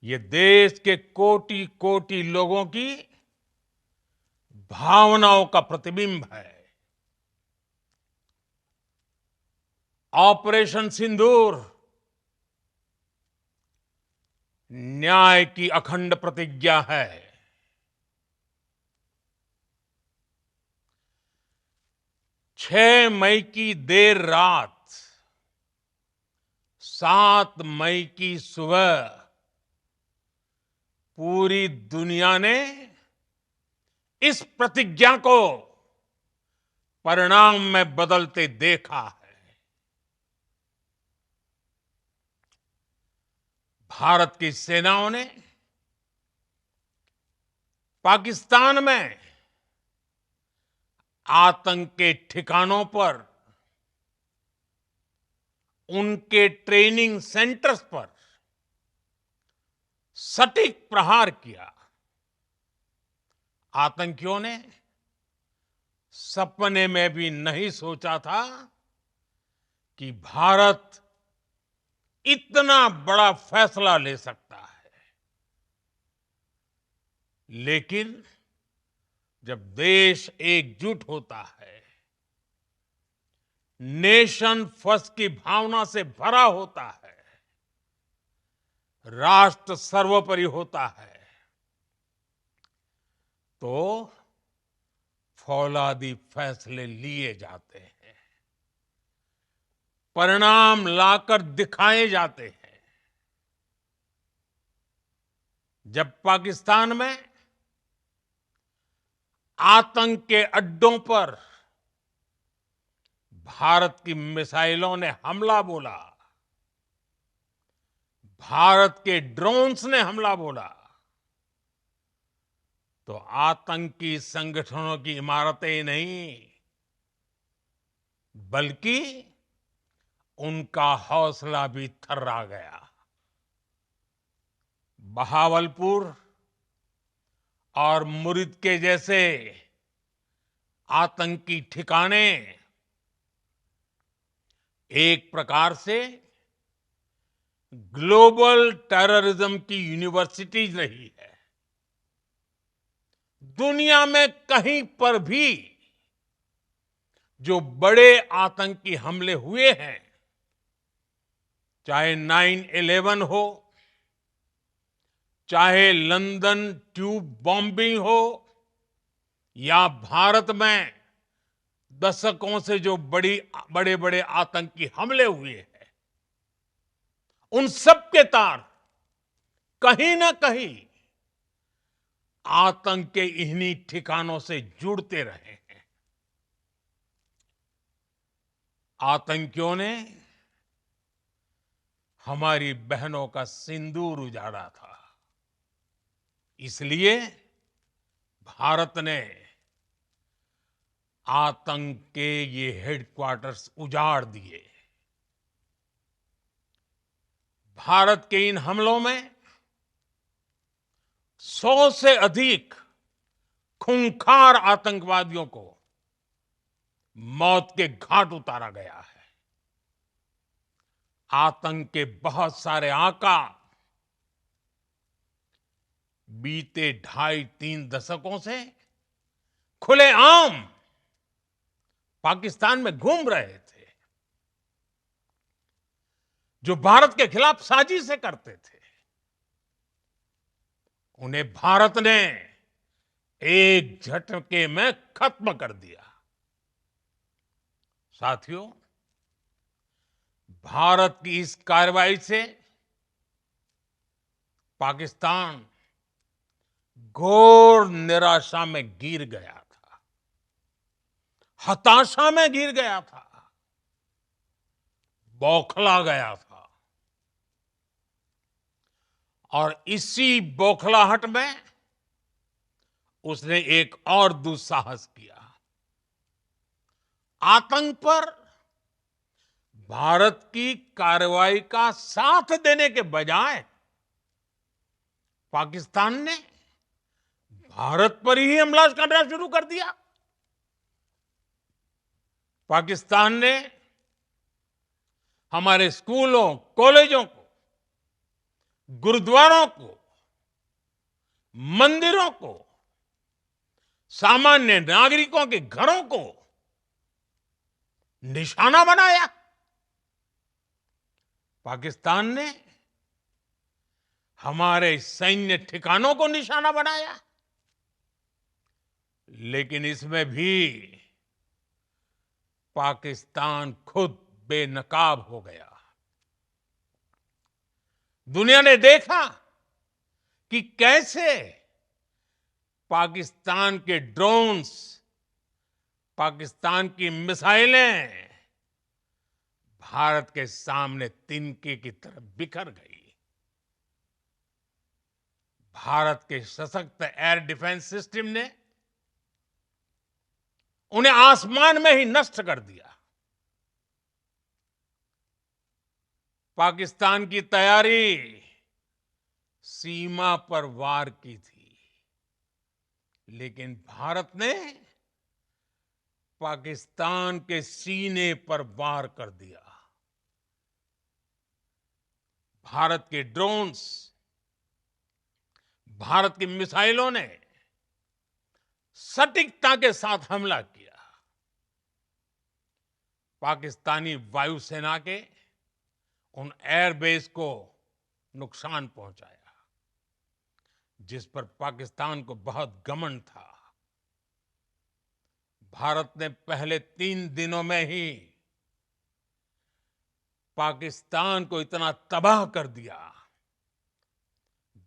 ये देश के कोटि कोटि लोगों की भावनाओं का प्रतिबिंब है। ऑपरेशन सिंदूर न्याय की अखंड प्रतिज्ञा है। 6 मई की देर रात, 7 मई की सुबह पूरी दुनिया ने इस प्रतिज्ञा को परिणाम में बदलते देखा है। भारत की सेनाओं ने पाकिस्तान में आतंक के ठिकानों पर, उनके ट्रेनिंग सेंटर्स पर सटीक प्रहार किया। आतंकियों ने सपने में भी नहीं सोचा था कि भारत इतना बड़ा फैसला ले सकता है। लेकिन जब देश एकजुट होता है, नेशन फर्स्ट की भावना से भरा होता है, राष्ट्र सर्वोपरि होता है, तो फौलादी फैसले लिए जाते हैं, परिणाम लाकर दिखाए जाते हैं। जब पाकिस्तान में आतंक के अड्डों पर भारत की मिसाइलों ने हमला बोला, भारत के ड्रोन्स ने हमला बोला, तो आतंकी संगठनों की इमारतें नहीं, बल्कि उनका हौसला भी थर्रा गया। बहावलपुर और मुरिद के जैसे आतंकी ठिकाने एक प्रकार से ग्लोबल टेररिज्म की यूनिवर्सिटीज रही है। दुनिया में कहीं पर भी जो बड़े आतंकी हमले हुए हैं, चाहे 9/11 हो, चाहे लंदन ट्यूब बॉम्बिंग हो, या भारत में दशकों से जो बड़े बड़े आतंकी हमले हुए हैं, उन सब के तार कहीं ना कहीं आतंक के इन्हीं ठिकानों से जुड़ते रहे हैं। आतंकियों ने हमारी बहनों का सिंदूर उजाड़ा था, इसलिए भारत ने आतंक के ये हेडक्वार्टर्स उजाड़ दिए। भारत के इन हमलों में 100 से अधिक खूंखार आतंकवादियों को मौत के घाट उतारा गया है। आतंक के बहुत सारे आका बीते 2.5-3 दशकों से खुलेआम पाकिस्तान में घूम रहे थे, जो भारत के खिलाफ साजिशें करते थे। उन्हें भारत ने एक झटके में खत्म कर दिया। साथियों, भारत की इस कार्रवाई से पाकिस्तान घोर निराशा में गिर गया था, हताशा में गिर गया था, बौखला गया था। और इसी बौखलाहट में उसने एक और दुस्साहस किया। आतंक पर भारत की कार्रवाई का साथ देने के बजाय पाकिस्तान ने भारत पर ही हमला करना शुरू कर दिया। पाकिस्तान ने हमारे स्कूलों, कॉलेजों को, गुरुद्वारों को, मंदिरों को, सामान्य नागरिकों के घरों को निशाना बनाया। पाकिस्तान ने हमारे सैन्य ठिकानों को निशाना बनाया। लेकिन इसमें भी पाकिस्तान खुद बेनकाब हो गया। दुनिया ने देखा कि कैसे पाकिस्तान के ड्रोन्स, पाकिस्तान की मिसाइलें भारत के सामने तिनके की तरह बिखर गई। भारत के सशक्त एयर डिफेंस सिस्टम ने उन्हें आसमान में ही नष्ट कर दिया। पाकिस्तान की तैयारी सीमा पर वार की थी, लेकिन भारत ने पाकिस्तान के सीने पर वार कर दिया। भारत के ड्रोन्स, भारत की मिसाइलों ने सटीकता के साथ हमला किया। पाकिस्तानी वायुसेना के उन एयरबेस को नुकसान पहुंचाया, जिस पर पाकिस्तान को बहुत घमंड था। भारत ने पहले 3 दिनों में ही पाकिस्तान को इतना तबाह कर दिया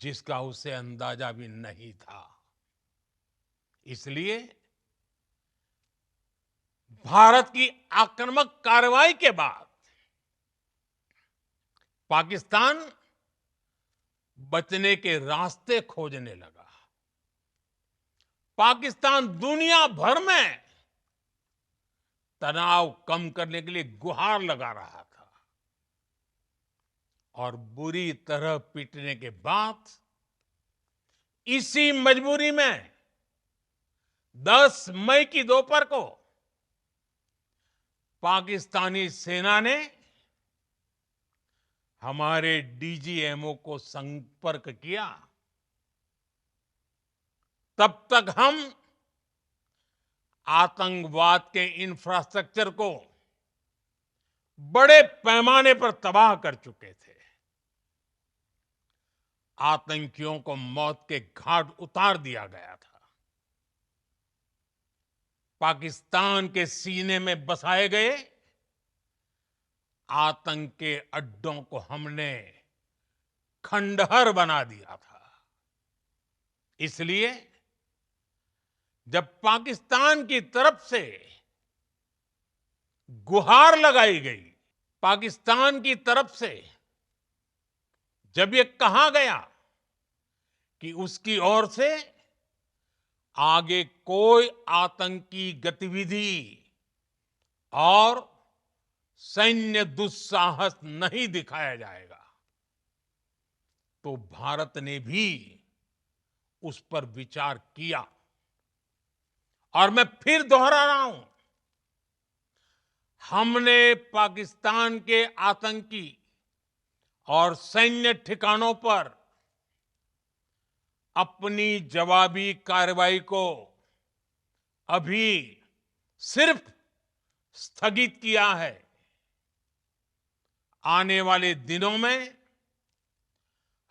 जिसका उसे अंदाजा भी नहीं था। इसलिए भारत की आक्रामक कार्रवाई के बाद पाकिस्तान बचने के रास्ते खोजने लगा। पाकिस्तान दुनिया भर में तनाव कम करने के लिए गुहार लगा रहा था, और बुरी तरह पीटने के बाद इसी मजबूरी में 10 मई की दोपहर को पाकिस्तानी सेना ने हमारे डीजीएमओ को संपर्क किया। तब तक हम आतंकवाद के इंफ्रास्ट्रक्चर को बड़े पैमाने पर तबाह कर चुके थे। आतंकियों को मौत के घाट उतार दिया गया था। पाकिस्तान के सीने में बसाए गए आतंक के अड्डों को हमने खंडहर बना दिया था। इसलिए जब पाकिस्तान की तरफ से गुहार लगाई गई, पाकिस्तान की तरफ से जब ये कहा गया कि उसकी ओर से आगे कोई आतंकी गतिविधि और सैन्य दुस्साहस नहीं दिखाया जाएगा, तो भारत ने भी उस पर विचार किया। और मैं फिर दोहरा रहा हूं, हमने पाकिस्तान के आतंकी और सैन्य ठिकानों पर अपनी जवाबी कार्रवाई को अभी सिर्फ स्थगित किया है। आने वाले दिनों में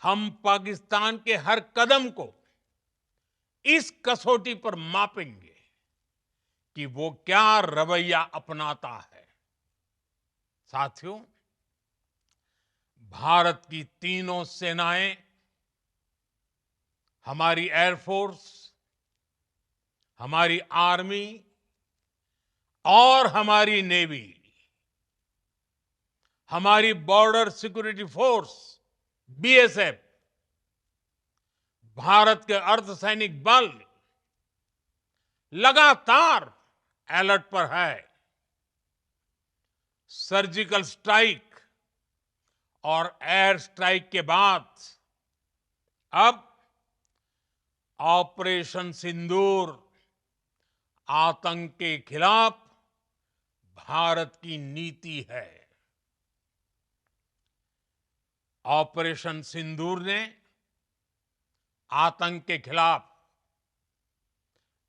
हम पाकिस्तान के हर कदम को इस कसौटी पर मापेंगे कि वो क्या रवैया अपनाता है। साथियों, भारत की तीनों सेनाएं, हमारी एयरफोर्स, हमारी आर्मी और हमारी नेवी, हमारी border security force BSF, Bharat के अर्धसैनिक बल लगातार अलर्ट पर है। सर्जिकल स्ट्राइक और एयर स्ट्राइक के बाद अब ऑपरेशन सिंदूर आतंक के खिलाफ भारत की नीति है। ऑपरेशन सिंदूर ने आतंक के खिलाफ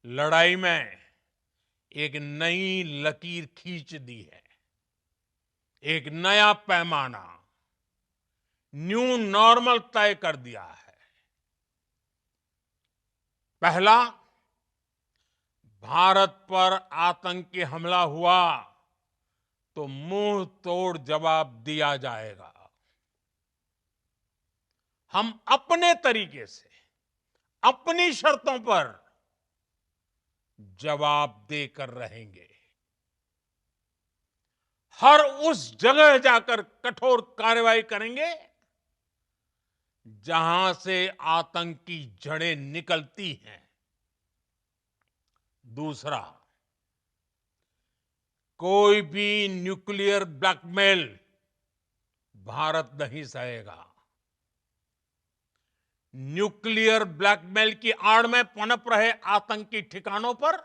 लड़ाई में एक नई लकीर खींच दी है, एक नया पैमाना, न्यू नॉर्मल तय कर दिया है। पहला, भारत पर आतंकी हमला हुआ तो मुंह तोड़ जवाब दिया जाएगा। हम अपने तरीके से, अपनी शर्तों पर जवाब देकर रहेंगे। हर उस जगह जाकर कठोर कार्रवाई करेंगे जहां से आतंक की जड़ें निकलती हैं। दूसरा, कोई भी न्यूक्लियर ब्लैकमेल भारत नहीं सहेगा। न्यूक्लियर ब्लैकमेल की आड़ में पनप रहे आतंकी ठिकानों पर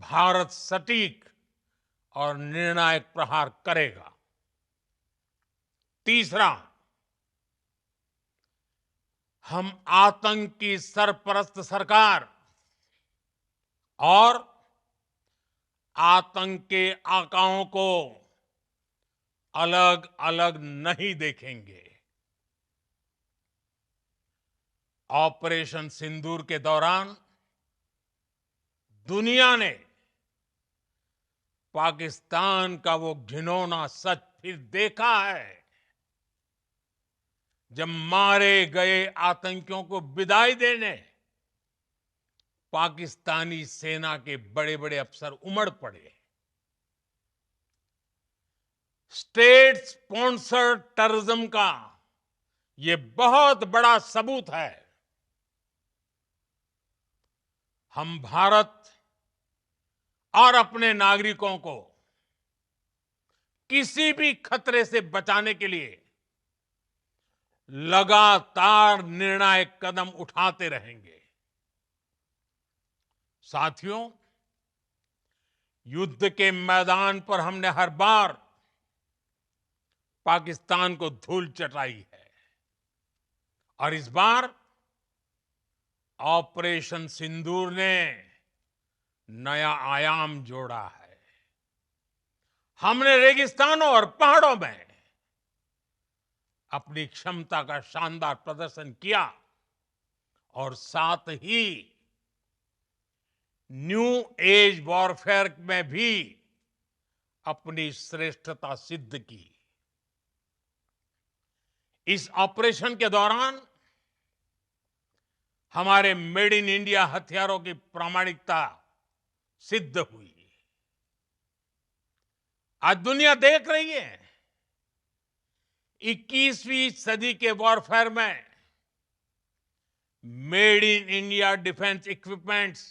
भारत सटीक और निर्णायक प्रहार करेगा। तीसरा, हम आतंक की सरपरस्त सरकार और आतंक के आकाओं को अलग अलग नहीं देखेंगे। ऑपरेशन सिंदूर के दौरान दुनिया ने पाकिस्तान का वो घिनौना सच फिर देखा है, जब मारे गए आतंकियों को विदाई देने पाकिस्तानी सेना के बड़े बड़े अफसर उमड़ पड़े। स्टेट स्पॉन्सर्ड टेररिज्म का ये बहुत बड़ा सबूत है। हम भारत और अपने नागरिकों को किसी भी खतरे से बचाने के लिए लगातार निर्णायक कदम उठाते रहेंगे। साथियों, युद्ध के मैदान पर हमने हर बार पाकिस्तान को धूल चटाई है और इस बार ऑपरेशन सिंदूर ने नया आयाम जोड़ा है। हमने रेगिस्तानों और पहाड़ों में अपनी क्षमता का शानदार प्रदर्शन किया और साथ ही न्यू एज वॉरफेयर में भी अपनी श्रेष्ठता सिद्ध की। इस ऑपरेशन के दौरान हमारे मेड इन इंडिया हथियारों की प्रामाणिकता सिद्ध हुई। आज दुनिया देख रही है 21वीं सदी के वॉरफेयर में made in India defence equipments,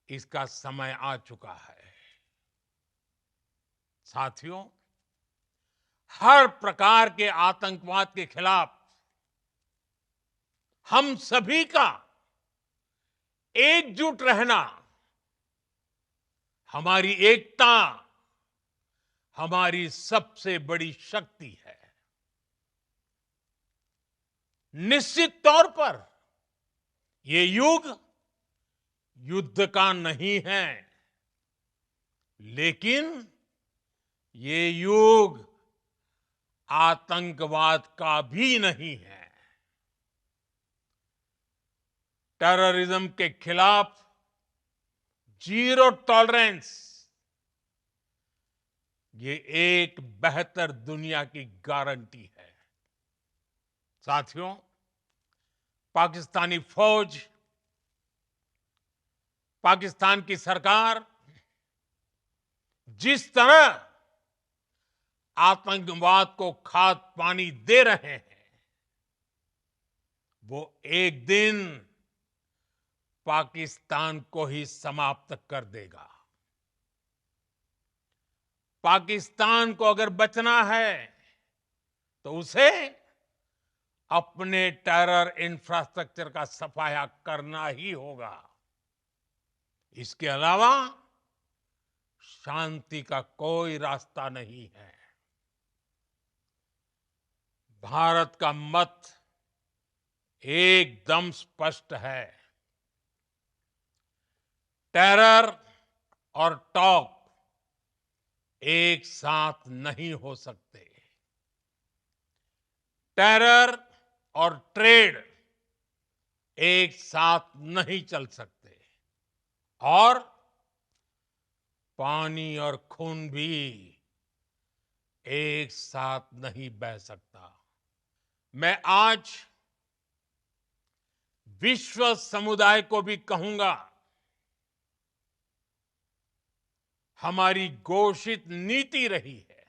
इसका समय आ चुका है। साथियों, हर प्रकार के आतंकवाद के खिलाफ हम सभी का एकजुट रहना हमारी एकता, हमारी सबसे बड़ी शक्ति है। निश्चित तौर पर ये युग युद्ध का नहीं है, लेकिन ये युग आतंकवाद का भी नहीं है। टेररिज्म के खिलाफ जीरो टॉलरेंस, ये एक बेहतर दुनिया की गारंटी है। साथियों, पाकिस्तानी फौज, पाकिस्तान की सरकार जिस तरह आतंकवाद को खाद पानी दे रहे हैं, वो एक दिन पाकिस्तान को ही समाप्त कर देगा। पाकिस्तान को अगर बचना है तो उसे अपने टेरर इंफ्रास्ट्रक्चर का सफाया करना ही होगा। इसके अलावा शांति का कोई रास्ता नहीं है। भारत का मत एकदम स्पष्ट है। टेरर और टॉक एक साथ नहीं हो सकते। टेरर और ट्रेड एक साथ नहीं चल सकते, और पानी और खून भी एक साथ नहीं बह सकता। मैं आज विश्व समुदाय को भी कहूंगा, हमारी घोषित नीति रही है,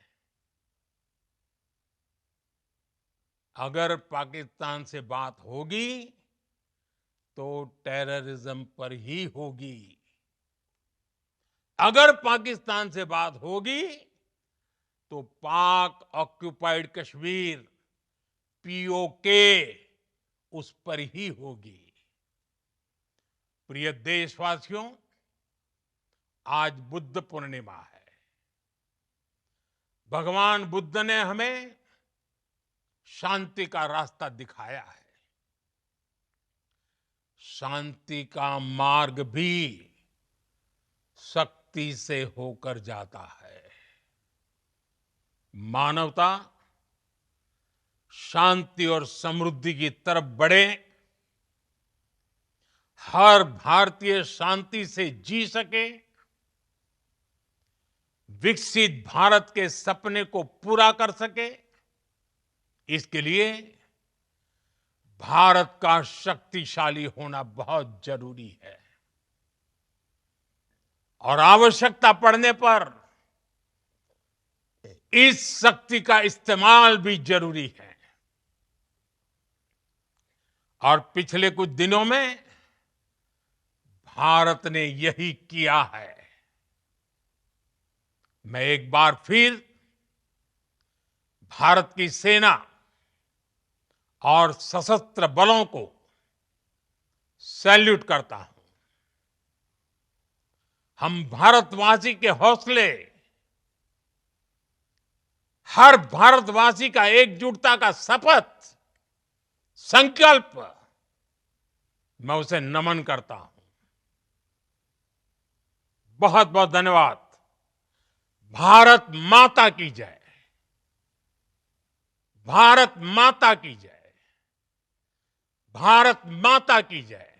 अगर पाकिस्तान से बात होगी तो टेररिज्म पर ही होगी। अगर पाकिस्तान से बात होगी तो पाक ऑक्युपाइड कश्मीर, पीओके, उस पर ही होगी। प्रिय देशवासियों, आज बुद्ध पूर्णिमा है। भगवान बुद्ध ने हमें शांति का रास्ता दिखाया है। शांति का मार्ग भी शक्ति से होकर जाता है। मानवता शांति और समृद्धि की तरफ बढ़े, हर भारतीय शांति से जी सके, विकसित भारत के सपने को पूरा कर सके, इसके लिए भारत का शक्तिशाली होना बहुत जरूरी है। और आवश्यकता पड़ने पर इस शक्ति का इस्तेमाल भी जरूरी है। और पिछले कुछ दिनों में भारत ने यही किया है। मैं एक बार फिर भारत की सेना और सशस्त्र बलों को सैल्यूट करता हूं। हम भारतवासी के हौसले, हर भारतवासी का एकजुटता का शपथ, संकल्प, मैं उसे नमन करता हूं। बहुत बहुत धन्यवाद। भारत माता की जय। भारत माता की जय। भारत माता की जय।